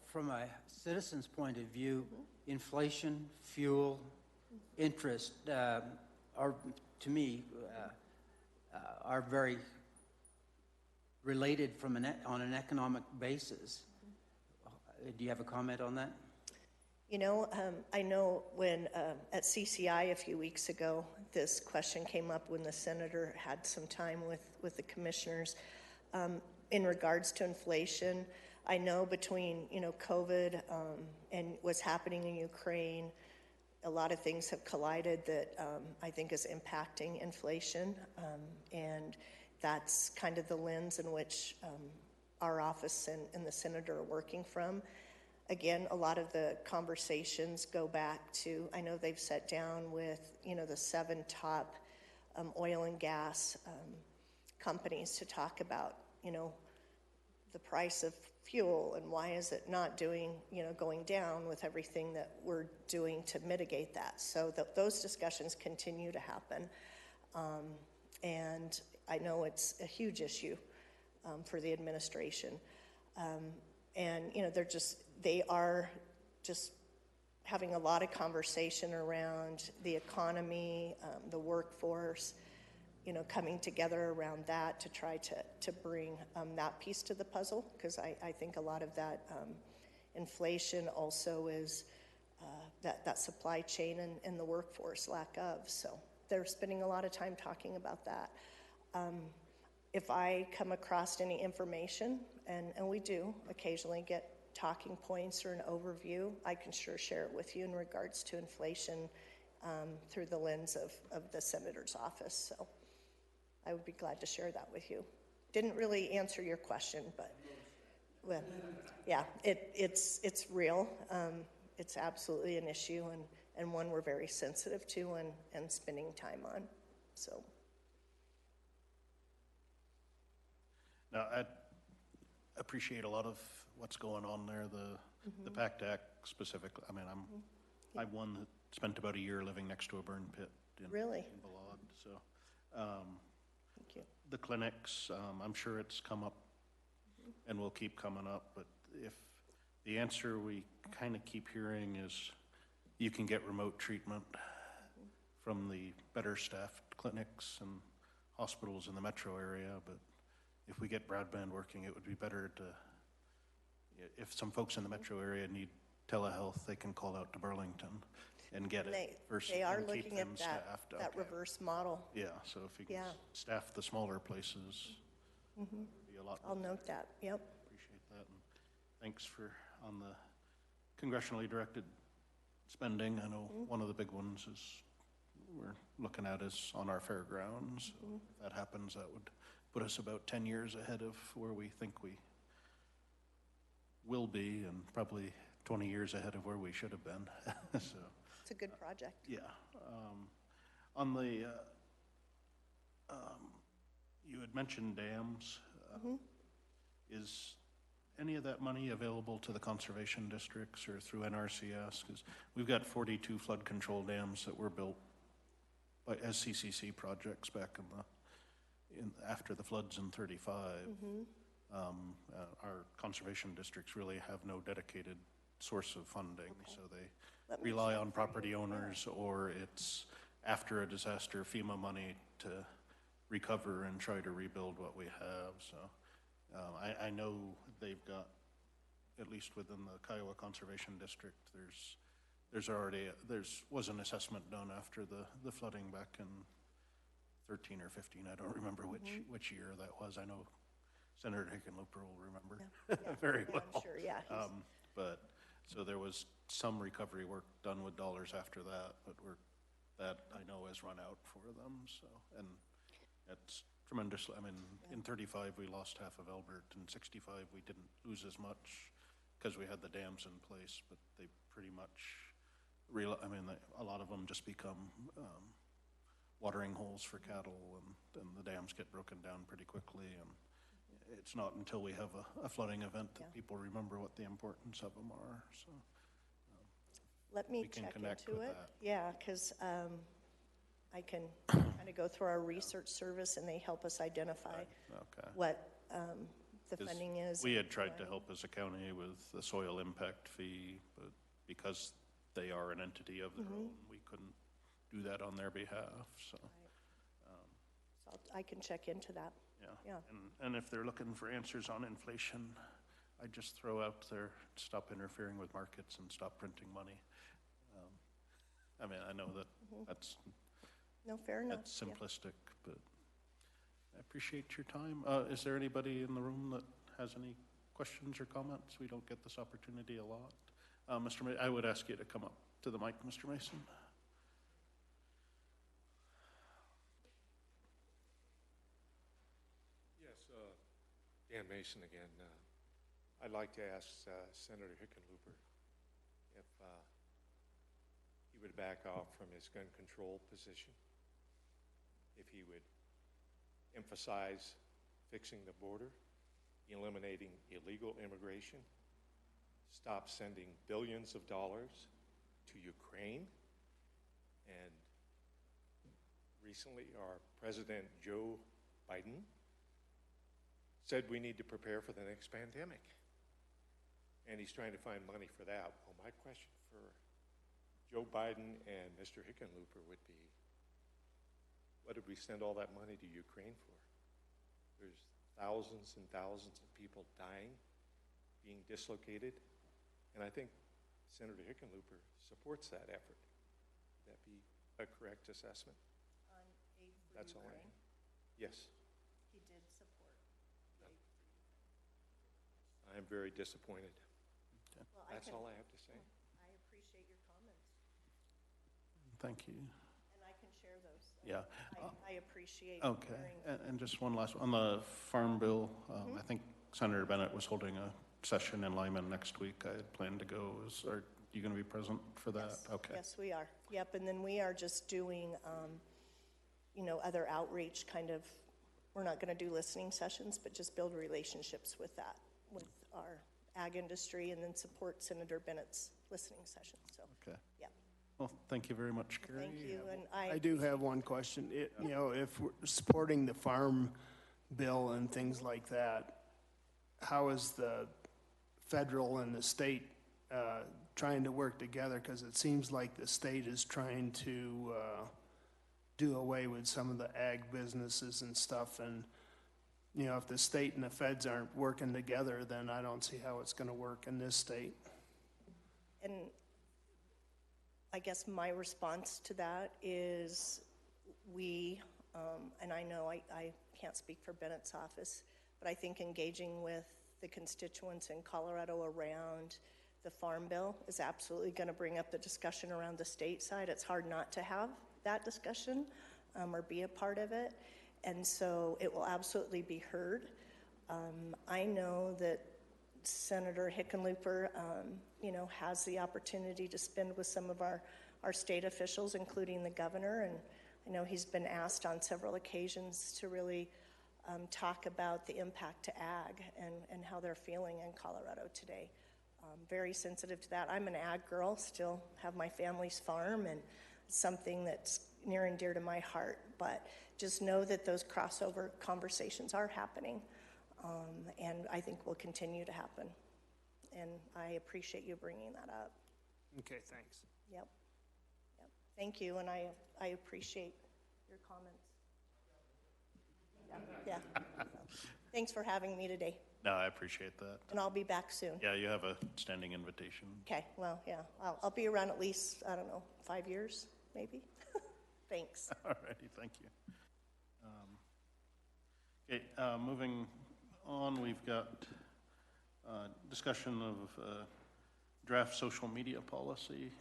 from a citizen's point of view, inflation, fuel, interest are, to me, are very related on an economic basis. Do you have a comment on that? I know when at CCI a few weeks ago, this question came up when the senator had some time with the commissioners in regards to inflation. I know between, COVID and what's happening in Ukraine, a lot of things have collided that I think is impacting inflation. And that's kind of the lens in which our office and the senator are working from. Again, a lot of the conversations go back to, I know they've sat down with, the 7 top oil and gas companies to talk about, the price of fuel, and why is it not doing, going down with everything that we're doing to mitigate that? So those discussions continue to happen. And I know it's a huge issue for the administration. And, they are just having a lot of conversation around the economy, the workforce, coming together around that to try to bring that piece to the puzzle, because I think a lot of that inflation also is that supply chain and the workforce lack of. So they're spending a lot of time talking about that. If I come across any information, and we do occasionally get talking points or an overview, I can sure share it with you in regards to inflation through the lens of the Senator's office. So I would be glad to share that with you. Didn't really answer your question, but well, yeah, it's real. It's absolutely an issue, and one we're very sensitive to and spending time on. So. Now, I appreciate a lot of what's going on there, the PACT Act specifically. I mean, I'm one that spent about a year living next to a burn pit in Balad, so. Thank you. The clinics, I'm sure it's come up and will keep coming up, but if the answer we kind of keep hearing is you can get remote treatment from the better staffed clinics and hospitals in the metro area, but if we get broadband working, it would be better to, if some folks in the metro area need telehealth, they can call out to Burlington and get it. They are looking at that reverse model. Yeah, so if you can staff the smaller places, it'd be a lot. I'll note that, yep. Appreciate that. And thanks for on the congressionally directed spending. I know one of the big ones is we're looking at is on our fairgrounds. So if that happens, that would put us about 10 years ahead of where we think we will be, and probably 20 years ahead of where we should have been. So it's a good project. Yeah. On the, you had mentioned dams. Is any of that money available to the conservation districts or through NRCS? Because we've got 42 flood control dams that were built by SCCC projects back after the floods in 35. Our conservation districts really have no dedicated source of funding, so they rely on property owners, or it's after a disaster FEMA money to recover and try to rebuild what we have. So I know they've got, at least within the Kiowa Conservation District, was an assessment done after the flooding back in 13 or 15. I don't remember which year that was. I know Senator Hickenlooper will remember very well. I'm sure, yeah. But so there was some recovery work done with dollars after that, but that I know has run out for them. So, and that's tremendous. I mean, in 35 we lost half of Elbert, in 65 we didn't lose as much because we had the dams in place, but they pretty much a lot of them just become watering holes for cattle, and the dams get broken down pretty quickly, and it's not until we have a flooding event that people remember what the importance of them are. So let me check into it. That. Yeah, because I can kind of go through our research service, and they help us identify what the funding is. We had tried to help as a county with the soil impact fee, but because they are an entity of their own, we couldn't do that on their behalf. So, so I can check into that. Yeah. And if they're looking for answers on inflation, I just throw out there, stop interfering with markets and stop printing money. I mean, I know that that's fair enough. That's simplistic, but I appreciate your time. Is there anybody in the room that has any questions or comments? We don't get this opportunity a lot. Mr. Mason, I would ask you to come up to the mic, Mr. Mason. Dan Mason again. I'd like to ask Senator Hickenlooper if he would back off from his gun control position, if he would emphasize fixing the border eliminating illegal immigration, stop sending billions of dollars to Ukraine, and recently our President Joe Biden said we need to prepare for the next pandemic. And he's trying to find money for that. Well, my question for Joe Biden and Mr. Hickenlooper would be, what did we send all that money to Ukraine for? There's thousands and thousands of people dying, being dislocated, and I think Senator Hickenlooper supports that effort. Would that be a correct assessment? On aid for That's all I Ukraine, have. Yes. he did support the aid for Ukraine. I am very disappointed. Well, That's all I have to say. I appreciate your comments, Thank you. and I can share those. Yeah. I appreciate Okay, hearing. and just one last, on the Farm Bill, I think Senator Bennett was holding a session in Lyman next week. I had planned to go. Are you going to be present for that? Yes. Okay. Yes, we are. Yep, and then we are just doing, other outreach kind of, we're not going to do listening sessions, but just build relationships with that, with our ag industry, and then support Senator Bennett's listening session, so, Okay. yeah. Well, thank you very much, Carrie. Thank you, and I do have one question. If we're supporting the farm bill and things like that, how is the federal and the state trying to work together? Because it seems like the state is trying to do away with some of the ag businesses and stuff. And, if the state and the feds aren't working together, then I don't see how it's going to work in this state. And I guess my response to that is we, and I know I can't speak for Bennett's office, but I think engaging with the constituents in Colorado around the Farm Bill is absolutely going to bring up the discussion around the state side. It's hard not to have that discussion or be a part of it. And so it will absolutely be heard. I know that Senator Hickenlooper, has the opportunity to spend with some of our state officials, including the governor. And I know he's been asked on several occasions to really talk about the impact to ag and how they're feeling in Colorado today. Very sensitive to that. I'm an ag girl, still have my family's farm, and something that's near and dear to my heart. But just know that those crossover conversations are happening, and I think will continue to happen. And I appreciate you bringing that up. Okay, thanks. Yep. Thank you, and I appreciate your comments. Yeah. Thanks for having me today, No, I appreciate that. and I'll be back soon. Yeah, you have a standing invitation. Okay, well, yeah, I'll be around at least, 5 years, maybe. Thanks. All righty, thank you. Okay, moving on, we've got discussion of draft social media policy.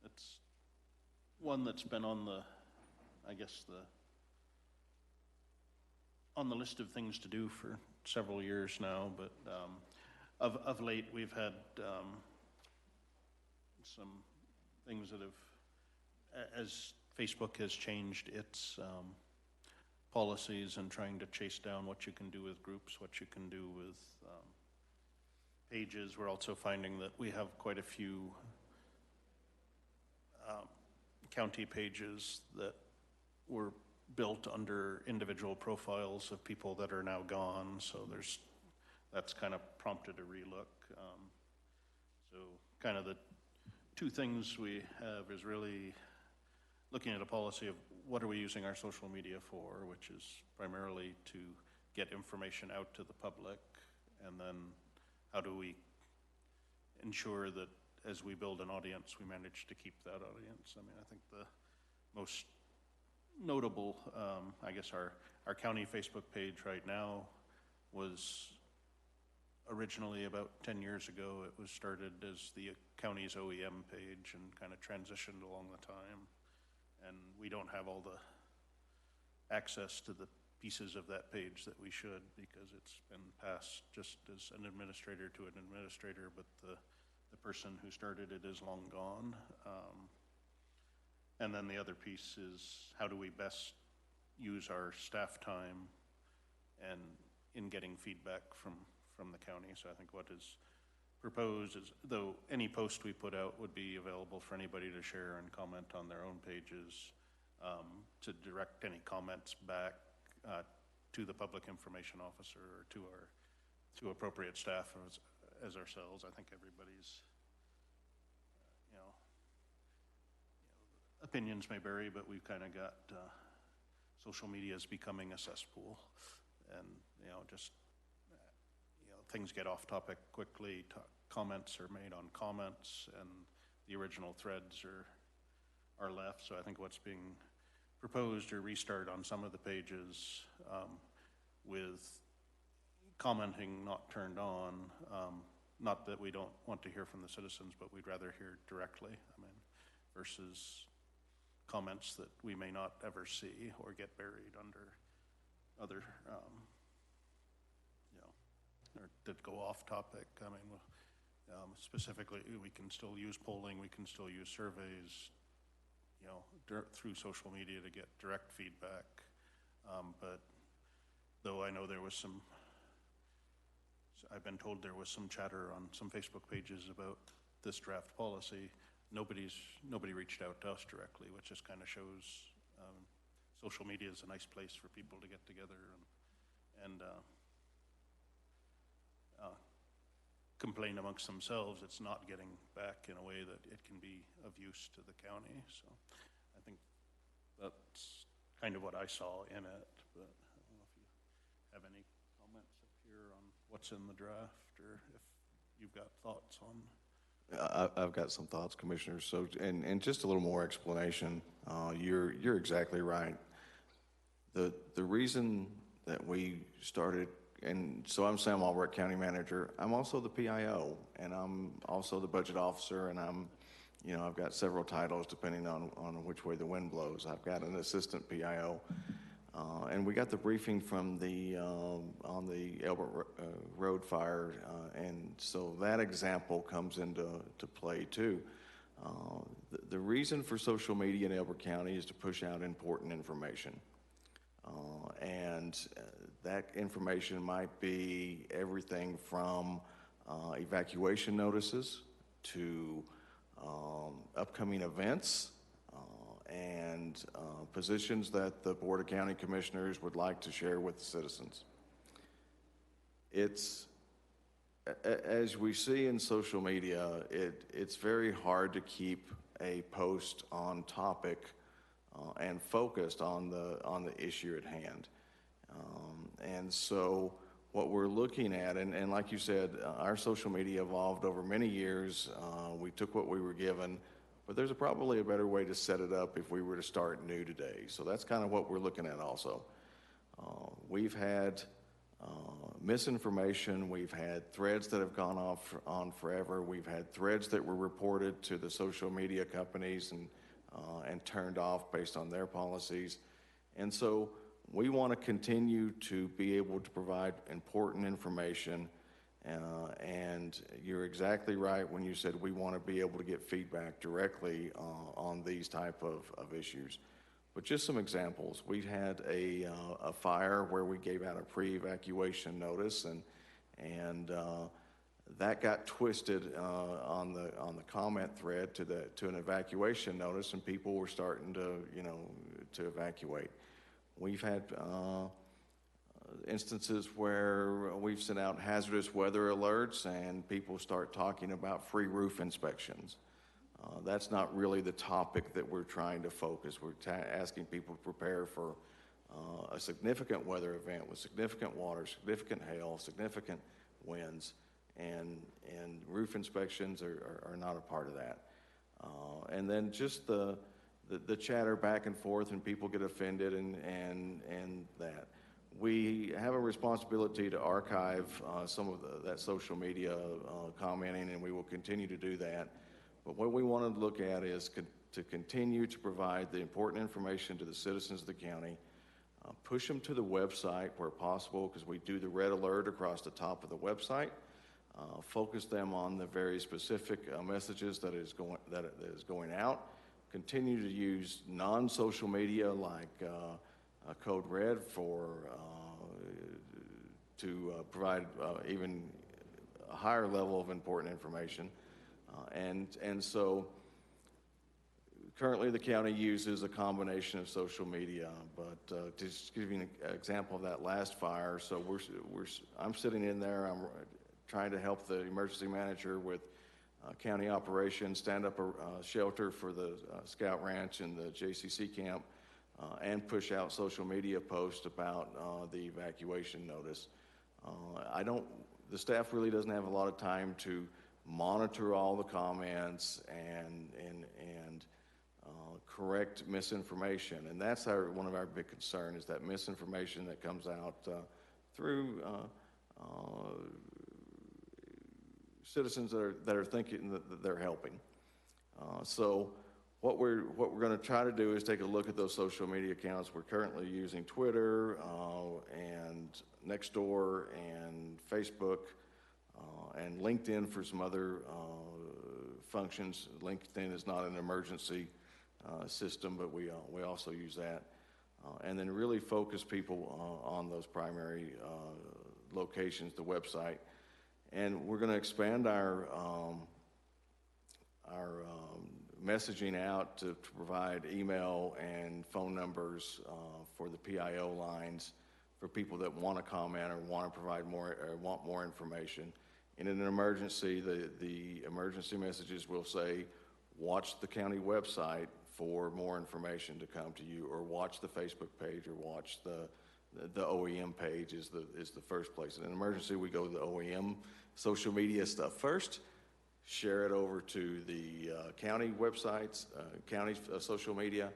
It's one that's been on the, on the list of things to do for several years now, but of late we've had some things that have, as Facebook has changed its policies and trying to chase down what you can do with groups, what you can do with pages. We're also finding that we have quite a few county pages that were built under individual profiles of people that are now gone. So that's kind of prompted a relook. So kind of the two things we have is really looking at a policy of what are we using our social media for, which is primarily to get information out to the public, and then how do we ensure that as we build an audience, we manage to keep that audience. I mean, I think the most notable, our county Facebook page right now was originally about 10 years ago. It was started as the county's OEM page and kind of transitioned along the time. And we don't have all the access to the pieces of that page that we should, because it's been passed just as an administrator to an administrator, but the person who started it is long gone. And then the other piece is how do we best use our staff time and in getting feedback from the county. So I think what is proposed is, though any post we put out would be available for anybody to share and comment on their own pages, to direct any comments back to the public information officer or to appropriate staff as ourselves. I think everybody's, opinions may vary, but we've kind of got social media is becoming a cesspool, and just things get off topic quickly. Comments are made on comments, and the original threads are left. So I think what's being proposed or restart on some of the pages with commenting not turned on. Not that we don't want to hear from the citizens, but we'd rather hear directly. I mean, versus comments that we may not ever see or get buried under other, or that go off topic. I mean, specifically, we can still use polling, we can still use surveys, through social media to get direct feedback. But though I know there was I've been told there was some chatter on some Facebook pages about this draft policy. Nobody reached out to us directly, which just kind of shows social media is a nice place for people to get together and complain amongst themselves. It's not getting back in a way that it can be of use to the county. So I think that's kind of what I saw in it, but I don't know if you have any comments up here on what's in the draft, or if you've got thoughts on. I've got some thoughts, Commissioners. So, and just a little more explanation. You're exactly right. The reason that we started, and so I'm Sam Elbert, County Manager. I'm also the PIO, and I'm also the Budget Officer, and I've got several titles depending on which way the wind blows. I've got an Assistant PIO. And we got the briefing from on the Elbert Road fire, and so that example comes into play too. The reason for social media in Elbert County is to push out important information. And that information might be everything from evacuation notices to upcoming events, and positions that the Board of County Commissioners would like to share with the citizens. It's, as we see in social media, it's very hard to keep a post on topic and focused on the issue at hand. And so what we're looking at, and like you said, our social media evolved over many years. We took what we were given, but there's probably a better way to set it up if we were to start new today. So that's kind of what we're looking at also. We've had misinformation. We've had threads that have gone on forever. We've had threads that were reported to the social media companies and turned off based on their policies. And so we want to continue to be able to provide important information. And you're exactly right when you said we want to be able to get feedback directly on these type of issues. But just some examples. We had a fire where we gave out a pre-evacuation notice, and that got twisted on the comment thread to an evacuation notice, and people were starting to evacuate. We've had instances where we've sent out hazardous weather alerts and people start talking about free roof inspections. That's not really the topic that we're trying to focus. We're asking people to prepare for a significant weather event with significant water, significant hail, significant winds, and roof inspections are not a part of that. And then just the chatter back and forth, and people get offended and that. We have a responsibility to archive some of that social media commenting, and we will continue to do that. But what we want to look at is to continue to provide the important information to the citizens of the county, push them to the website where possible, because we do the red alert across the top of the website, focus them on the very specific messages that is going out, continue to use non-social media like Code Red provide even a higher level of important information. And so currently the county uses a combination of social media, but to just give you an example of that last fire, so I'm sitting in there, I'm trying to help the emergency manager with county operations, stand up a shelter for the Scout Ranch and the JCC camp, and push out social media posts about the evacuation notice. The staff really doesn't have a lot of time to monitor all the comments and correct misinformation, and that's one of our big concerns, is that misinformation that comes out through citizens that are thinking that they're helping. So what we're going to try to do is take a look at those social media accounts. We're currently using Twitter and Nextdoor and Facebook and LinkedIn for some other functions. LinkedIn is not an emergency system, but we also use that. And then really focus people on those primary locations, the website. And we're going to expand our messaging out to provide email and phone numbers for the PIO lines for people that want to comment or want to provide more or want more information. In an emergency, the emergency messages will say, watch the county website for more information to come to you, or watch the Facebook page, or watch the OEM page is the first place. In an emergency, we go to the OEM social media stuff first, share it over to the county websites, county social media,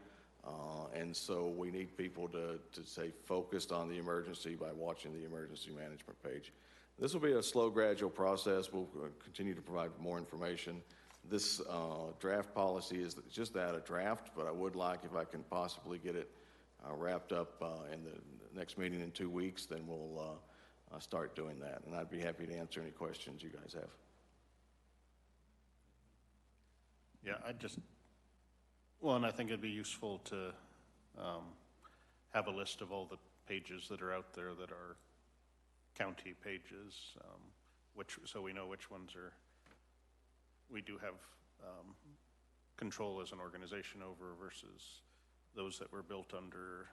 and so we need people to stay focused on the emergency by watching the emergency management page. This will be a slow, gradual process. We'll continue to provide more information. This draft policy is just that, a draft, but I would like, if I can possibly get it wrapped up in the next meeting in 2 weeks, then we'll start doing that. And I'd be happy to answer any questions you guys have. Yeah, and I think it'd be useful to have a list of all the pages that are out there that are county pages, so we know which ones we do have control as an organization over versus those that were built under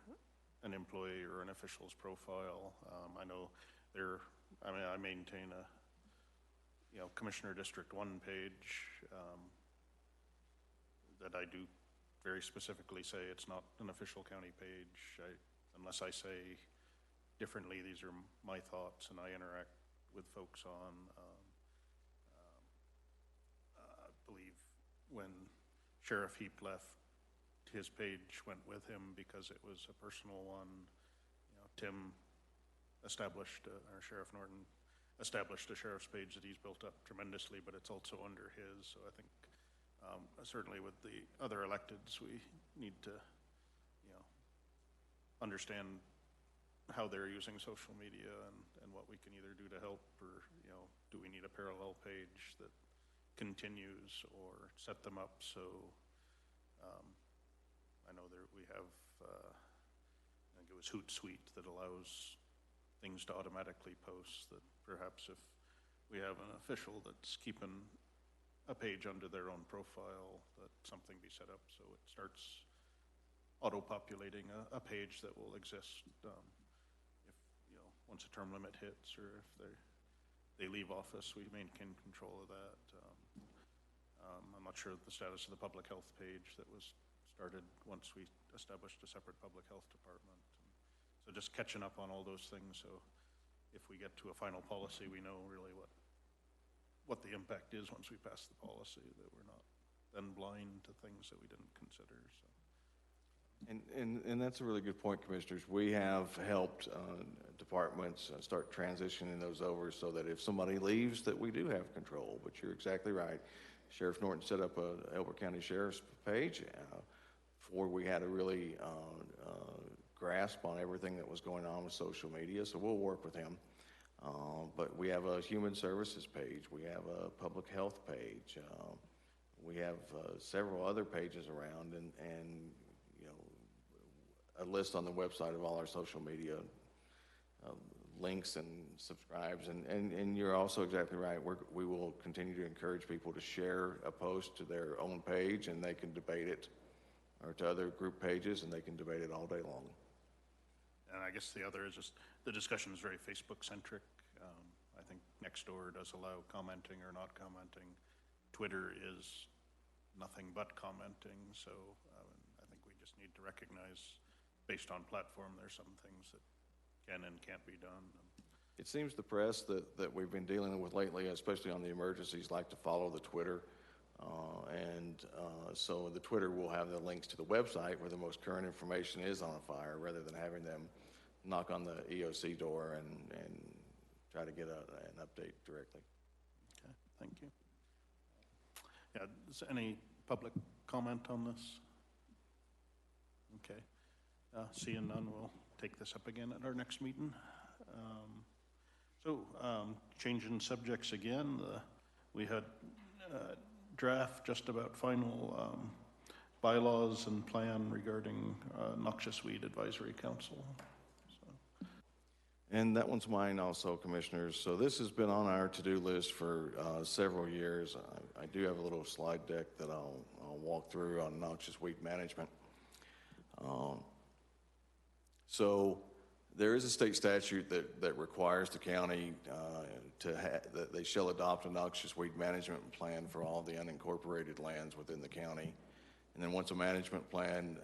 an employee or an official's profile. I know I maintain a Commissioner District 1 page that I do very specifically say it's not an official county page. Unless I say differently, these are my thoughts, and I interact with folks on. I believe when Sheriff Heap left, his page went with him because it was a personal one. Tim established, or Sheriff Norton established a sheriff's page that he's built up tremendously, but it's also under his. So I think certainly with the other electeds, we need to, understand how they're using social media and what we can either do to help, or, do we need a parallel page that continues, or set them up so, I know we have, I think it was Hootsuite that allows things to automatically post, that perhaps if we have an official that's keeping a page under their own profile, that something be set up so it starts auto-populating a page that will exist if, once a term limit hits, or if they leave office, we maintain control of that. I'm not sure the status of the public health page that was started once we established a separate public health department. So just catching up on all those things, so if we get to a final policy, we know really what the impact is once we pass the policy, that we're not then blind to things that we didn't consider. So. And that's a really good point, Commissioners. We have helped departments start transitioning those over so that if somebody leaves, that we do have control. But you're exactly right. Sheriff Norton set up a Elbert County Sheriff's page before we had a really grasp on everything that was going on with social media. So we'll work with him. But we have a human services page. We have a public health page. We have several other pages around, and a list on the website of all our social media links and subscribes. And you're also exactly right. We will continue to encourage people to share a post to their own page, and they can debate it, or to other group pages, and they can debate it all day long. And I guess the other is just, the discussion is very Facebook-centric. I think Nextdoor does allow commenting or not commenting. Twitter is nothing but commenting, so I think we just need to recognize, based on platform, there's some things that can and can't be done. It seems the press that we've been dealing with lately, especially on the emergencies, like to follow the Twitter. So the Twitter will have the links to the website where the most current information is on a fire, rather than having them knock on the EOC door and try to get an update directly. Okay, thank you. Yeah, is any public comment on this? Okay. Seeing none, we'll take this up again at our next meeting. Changing subjects again, we had draft just about final bylaws and plan regarding Noxious Weed Advisory Council. And that one's mine also, Commissioners. So this has been on our to-do list for several years. I do have a little slide deck that I'll walk through on noxious weed management. So there is a state statute that requires the county that they shall adopt a noxious weed management plan for all the unincorporated lands within the county. And then once a management plan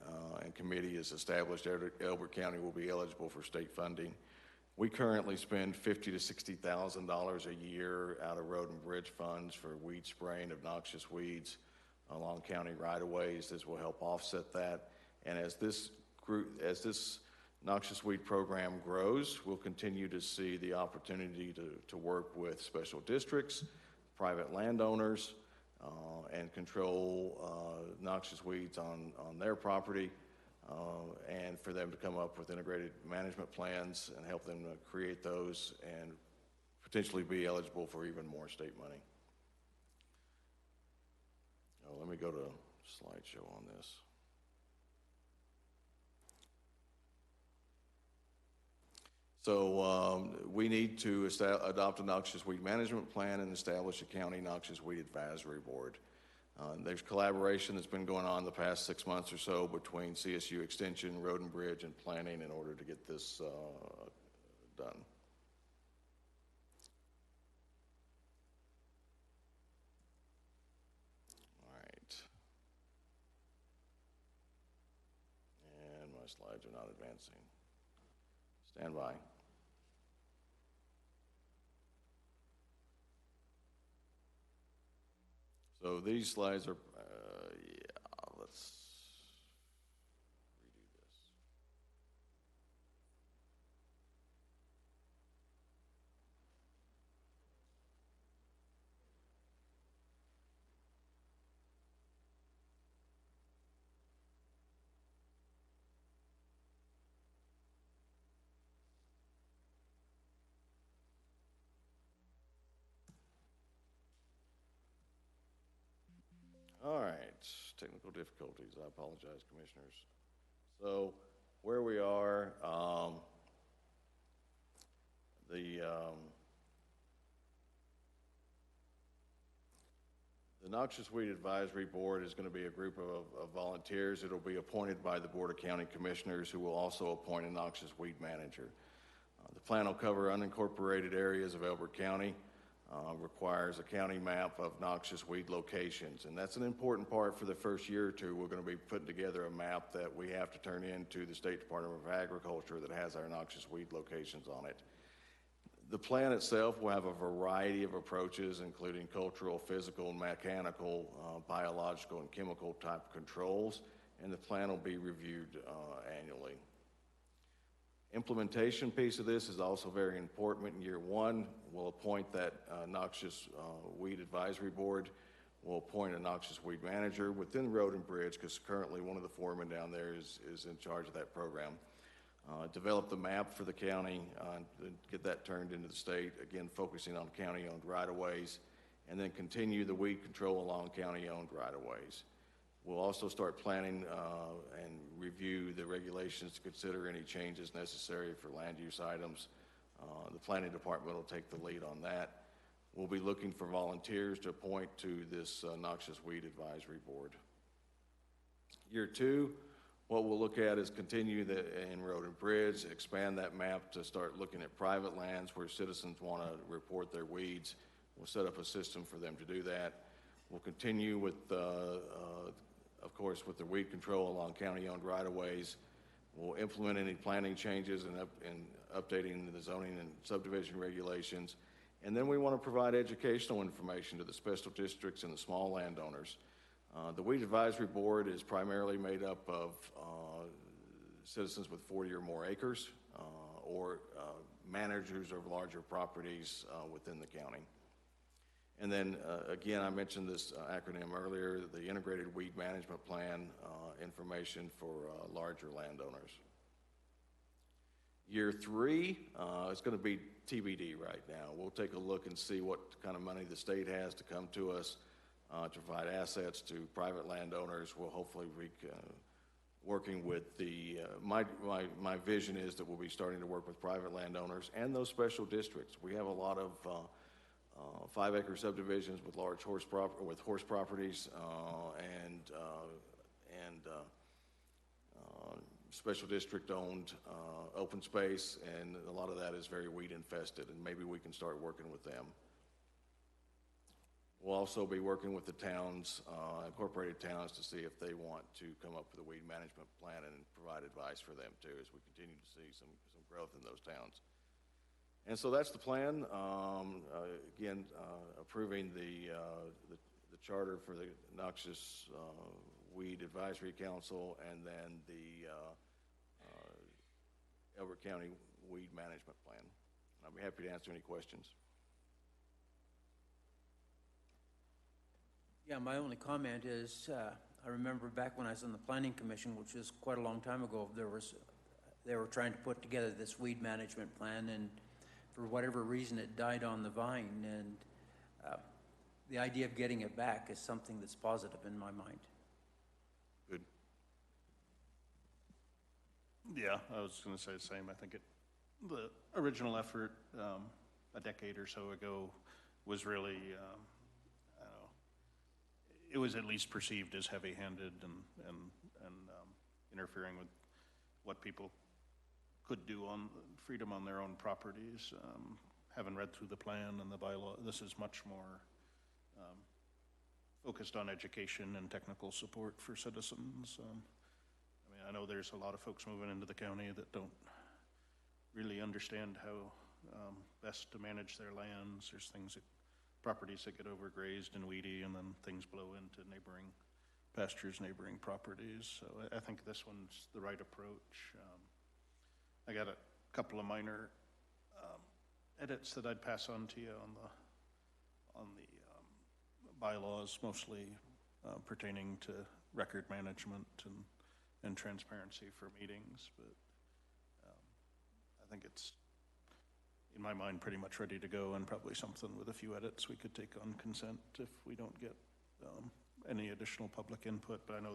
and committee is established, Elbert County will be eligible for state funding. We currently spend $50,000 to $60,000 a year out of road and bridge funds for weed spraying of noxious weeds along county right-of-ways. This will help offset that. And as this noxious weed program grows, we'll continue to see the opportunity to work with special districts, private landowners, and control noxious weeds on their property, and for them to come up with integrated management plans and help them to create those and potentially be eligible for even more state money. Let me go to slideshow on this. So we need to adopt a noxious weed management plan and establish a county noxious weed advisory board. There's collaboration that's been going on the past 6 months or so between CSU Extension, Road and Bridge, and Planning in order to get this done. All right. And my slides are not advancing. Stand by. So these slides are, let's redo this. All right, technical difficulties. I apologize, Commissioners. So where we are, the Noxious Weed Advisory Board is going to be a group of volunteers. It'll be appointed by the Board of County Commissioners, who will also appoint a noxious weed manager. The plan will cover unincorporated areas of Elbert County. Requires a county map of noxious weed locations. And that's an important part for the first year or two. We're going to be putting together a map that we have to turn into the State Department of Agriculture that has our noxious weed locations on it. The plan itself will have a variety of approaches, including cultural, physical, mechanical, biological, and chemical type controls, and the plan will be reviewed annually. Implementation piece of this is also very important. In year one, we'll appoint that noxious weed advisory board. We'll appoint a noxious weed manager within Road and Bridge, because currently one of the foremen down there is in charge of that program. Develop the map for the county, get that turned into the state, again focusing on county-owned right-of-ways, and then continue the weed control along county-owned right-of-ways. We'll also start planning and review the regulations to consider any changes necessary for land use items The planning department will take the lead on that. We'll be looking for volunteers to appoint to this noxious weed advisory board. Year 2, what we'll look at is continue in road and bridge, expand that map to start looking at private lands where citizens want to report their weeds. We'll set up a system for them to do that. We'll continue with, of course, with the weed control along county-owned right-of-ways. We'll implement any planning changes and updating the zoning and subdivision regulations. And then we want to provide educational information to the special districts and the small landowners. The Weed Advisory Board is primarily made up of citizens with 40 or more acres or managers of larger properties within the county. And then, again, I mentioned this acronym earlier, the Integrated Weed Management Plan information for larger landowners. Year 3, it's going to be TBD right now. We'll take a look and see what kind of money the state has to come to us to provide assets to private landowners. We'll hopefully be working with the, my vision is that we'll be starting to work with private landowners and those special districts. We have a lot of 5-acre subdivisions with large horse properties and special district owned open space, and a lot of that is very weed infested, and maybe we can start working with them. We'll also be working with the towns, incorporated towns, to see if they want to come up with a weed management plan and provide advice for them too, as we continue to see some growth in those towns. And so that's the plan. Again, approving the charter for the Noxious Weed Advisory Council, and then the Elbert County Weed Management Plan. I'll be happy to answer any questions. Yeah, my only comment is, I remember back when I was on the Planning Commission, which was quite a long time ago, they were trying to put together this weed management plan, and for whatever reason it died on the vine, and the idea of getting it back is something that's positive in my mind. Good. Yeah, I was going to say the same. I think the original effort a decade or so ago was really, I don't know, it was at least perceived as heavy-handed and interfering with what people could do on freedom on their own properties. Having read through the plan and the bylaw, this is much more focused on education and technical support for citizens. I mean, I know there's a lot of folks moving into the county that don't really understand how best to manage their lands. There's properties that get overgrazed and weedy, and then things blow into neighboring pastures, neighboring properties. So I think this one's the right approach. I got a couple of minor edits that I'd pass on to you on the bylaws, mostly pertaining to record management and transparency for meetings. But I think it's, in my mind, pretty much ready to go, and probably something with a few edits we could take on consent if we don't get any additional public input. But I know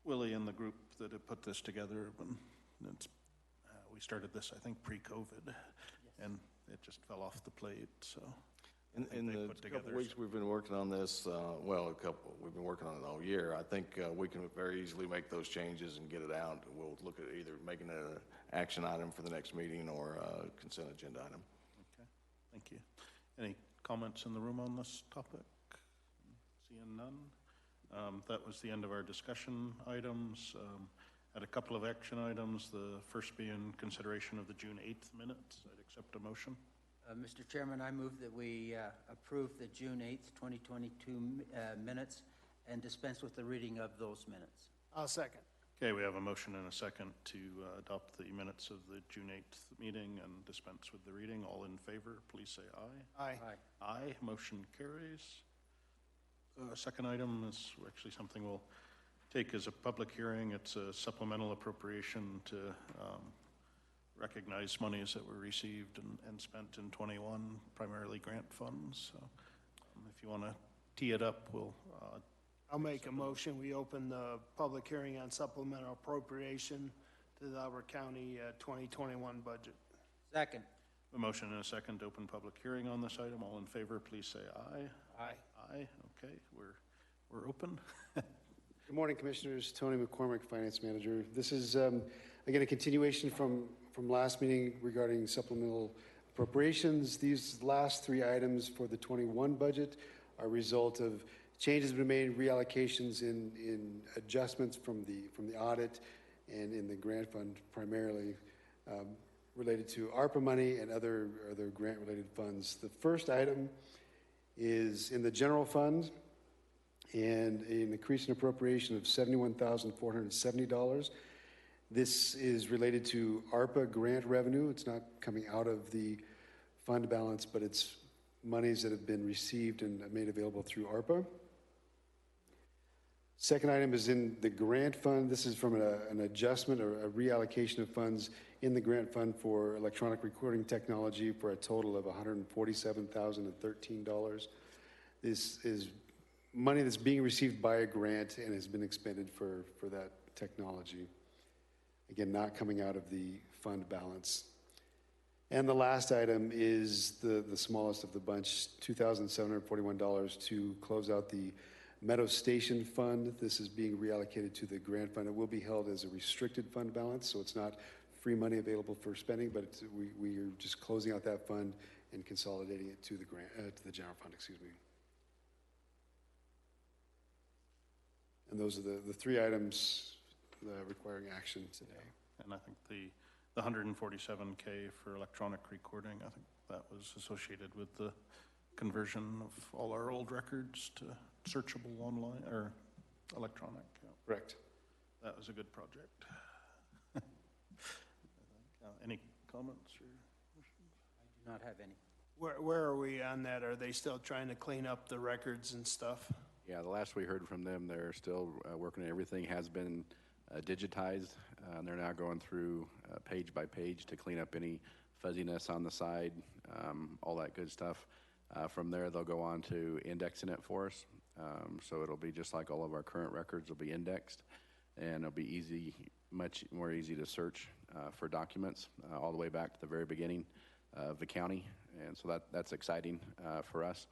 Willie and the group that have put this together, we started this, I think, pre-COVID, yes, and it just fell off the plate. So in the couple weeks we've been working on this, we've been working on it all year. I think we can very easily make those changes and get it out. We'll look at either making it an action item for the next meeting or a consent agenda item. Okay, thank you. Any comments in the room on this topic? Seeing none. That was the end of our discussion items. Had a couple of action items, the first being consideration of the June 8th minutes. I'd accept a motion. Mr. Chairman, I move that we approve the June 8th, 2022 minutes and dispense with the reading of those minutes. I'll second. Okay, we have a motion and a second to adopt the minutes of the June 8th meeting and dispense with the reading. All in favor, please say aye. Aye. Aye. Aye. Motion carries. Second item is actually something we'll take as a public hearing. It's a supplemental appropriation to recognize monies that were received and spent in 21, primarily grant funds. So if you want to tee it up, I'll make a motion. We open the public hearing on supplemental appropriation to the Elbert County 2021 budget. Second. A motion and a second to open public hearing on this item. All in favor, please say aye. Aye. Aye, okay, we're open. Good morning, Commissioners. Tony McCormick, Finance Manager. This is, again, a continuation from last meeting regarding supplemental appropriations. These last three items for the 21 budget are a result of changes been made, reallocations in adjustments from the audit and in the grant fund primarily related to ARPA money and other grant-related funds. The first item is in the general fund and an increase in appropriation of $71,470. This is related to ARPA grant revenue. It's not coming out of the fund balance, but it's monies that have been received and made available through ARPA. Second item is in the grant fund. This is from an adjustment or a reallocation of funds in the grant fund for electronic recording technology for a total of $147,013. This is money that's being received by a grant and has been expended for that technology. Again, not coming out of the fund balance. And the last item is the smallest of the bunch, $2,741 to close out the Meadow Station Fund. This is being reallocated to the grant fund. It will be held as a restricted fund balance, so it's not free money available for spending, but we are just closing out that fund and consolidating it to the to the general fund, excuse me. And those are the three items requiring action today. And I think the 147K for electronic recording, I think that was associated with the conversion of all our old records to searchable online or electronic. Yeah. Correct. That was a good project. Any comments or questions? I do not have any. Where are we on that? Are they still trying to clean up the records and stuff? Yeah, the last we heard from them, they're still working on everything has been digitized. They're now going through page by page to clean up any fuzziness on the side, all that good stuff. From there, they'll go on to indexing it for us. So it'll be just like all of our current records will be indexed, and it'll be easy, much more easy to search for documents all the way back to the very beginning of the county. And so that's exciting for us.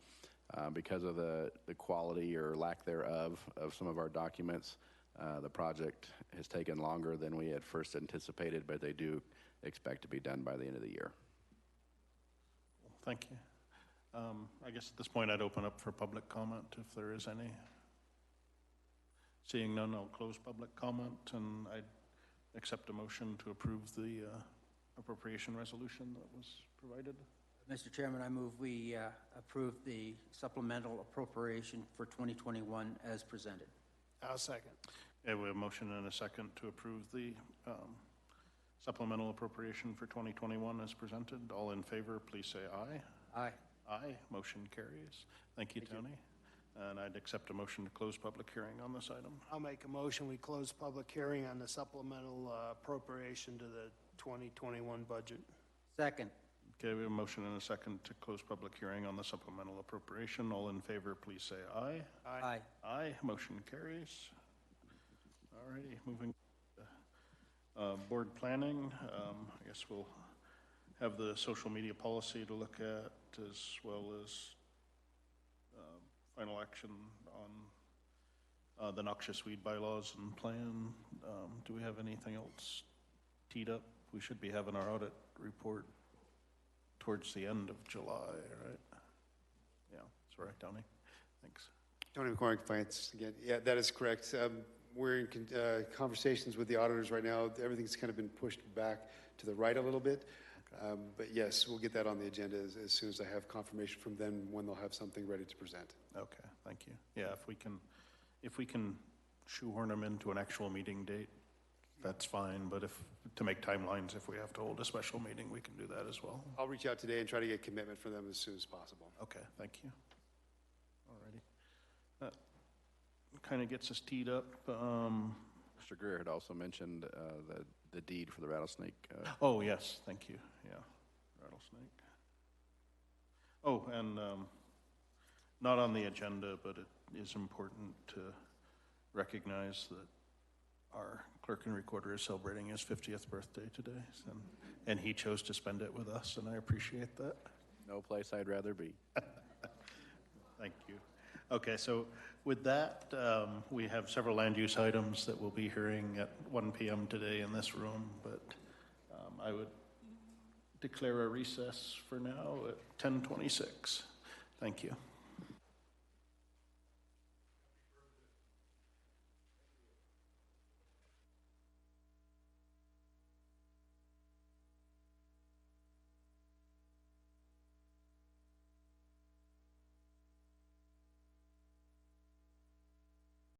Because of the quality or lack thereof of some of our documents, the project has taken longer than we had first anticipated, but they do expect to be done by the end of the year. Thank you. I guess at this point I'd open up for public comment if there is any. Seeing none, I'll close public comment, and I'd accept a motion to approve the appropriation resolution that was provided. Mr. Chairman, I move we approve the supplemental appropriation for 2021 as presented. I'll second. Okay, we have a motion and a second to approve the supplemental appropriation for 2021 as presented. All in favor, please say aye. Aye. Aye. Motion carries. Thank you, Tony. And I'd accept a motion to close public hearing on this item. I'll make a motion. We close public hearing on the supplemental appropriation to the 2021 budget. Second. Okay, we have a motion and a second to close public hearing on the supplemental appropriation. All in favor, please say aye. Aye. Aye. Motion carries. All righty, moving to board planning. I guess we'll have the social media policy to look at, as well as final action on the noxious weed bylaws and plan. Do we have anything else teed up? We should be having our audit report towards the end of July, right? Yeah, that's right, Tony. Thanks. Tony McCormick, Finance again. Yeah, that is correct. We're in conversations with the auditors right now. Everything's kind of been pushed back to the right a little bit. Okay. But yes, we'll get that on the agenda as soon as I have confirmation from them when they'll have something ready to present. Okay, thank you. Yeah, if we can shoehorn them into an actual meeting date, that's fine. But to make timelines, if we have to hold a special meeting, we can do that as well. I'll reach out today and try to get commitment from them as soon as possible. Okay, thank you. Alrighty. That kind of gets us teed up. Mr. Greer had also mentioned the deed for the rattlesnake. Oh, yes, thank you. Yeah, rattlesnake. Oh, and not on the agenda, but it is important to recognize that our clerk and recorder is celebrating his 50th birthday today, and he chose to spend it with us, and I appreciate that. No place I'd rather be. Thank you. Okay, so with that, we have several land use items that we'll be hearing at 1 p.m. today in this room, but I would declare a recess for now at 10:26. Thank you.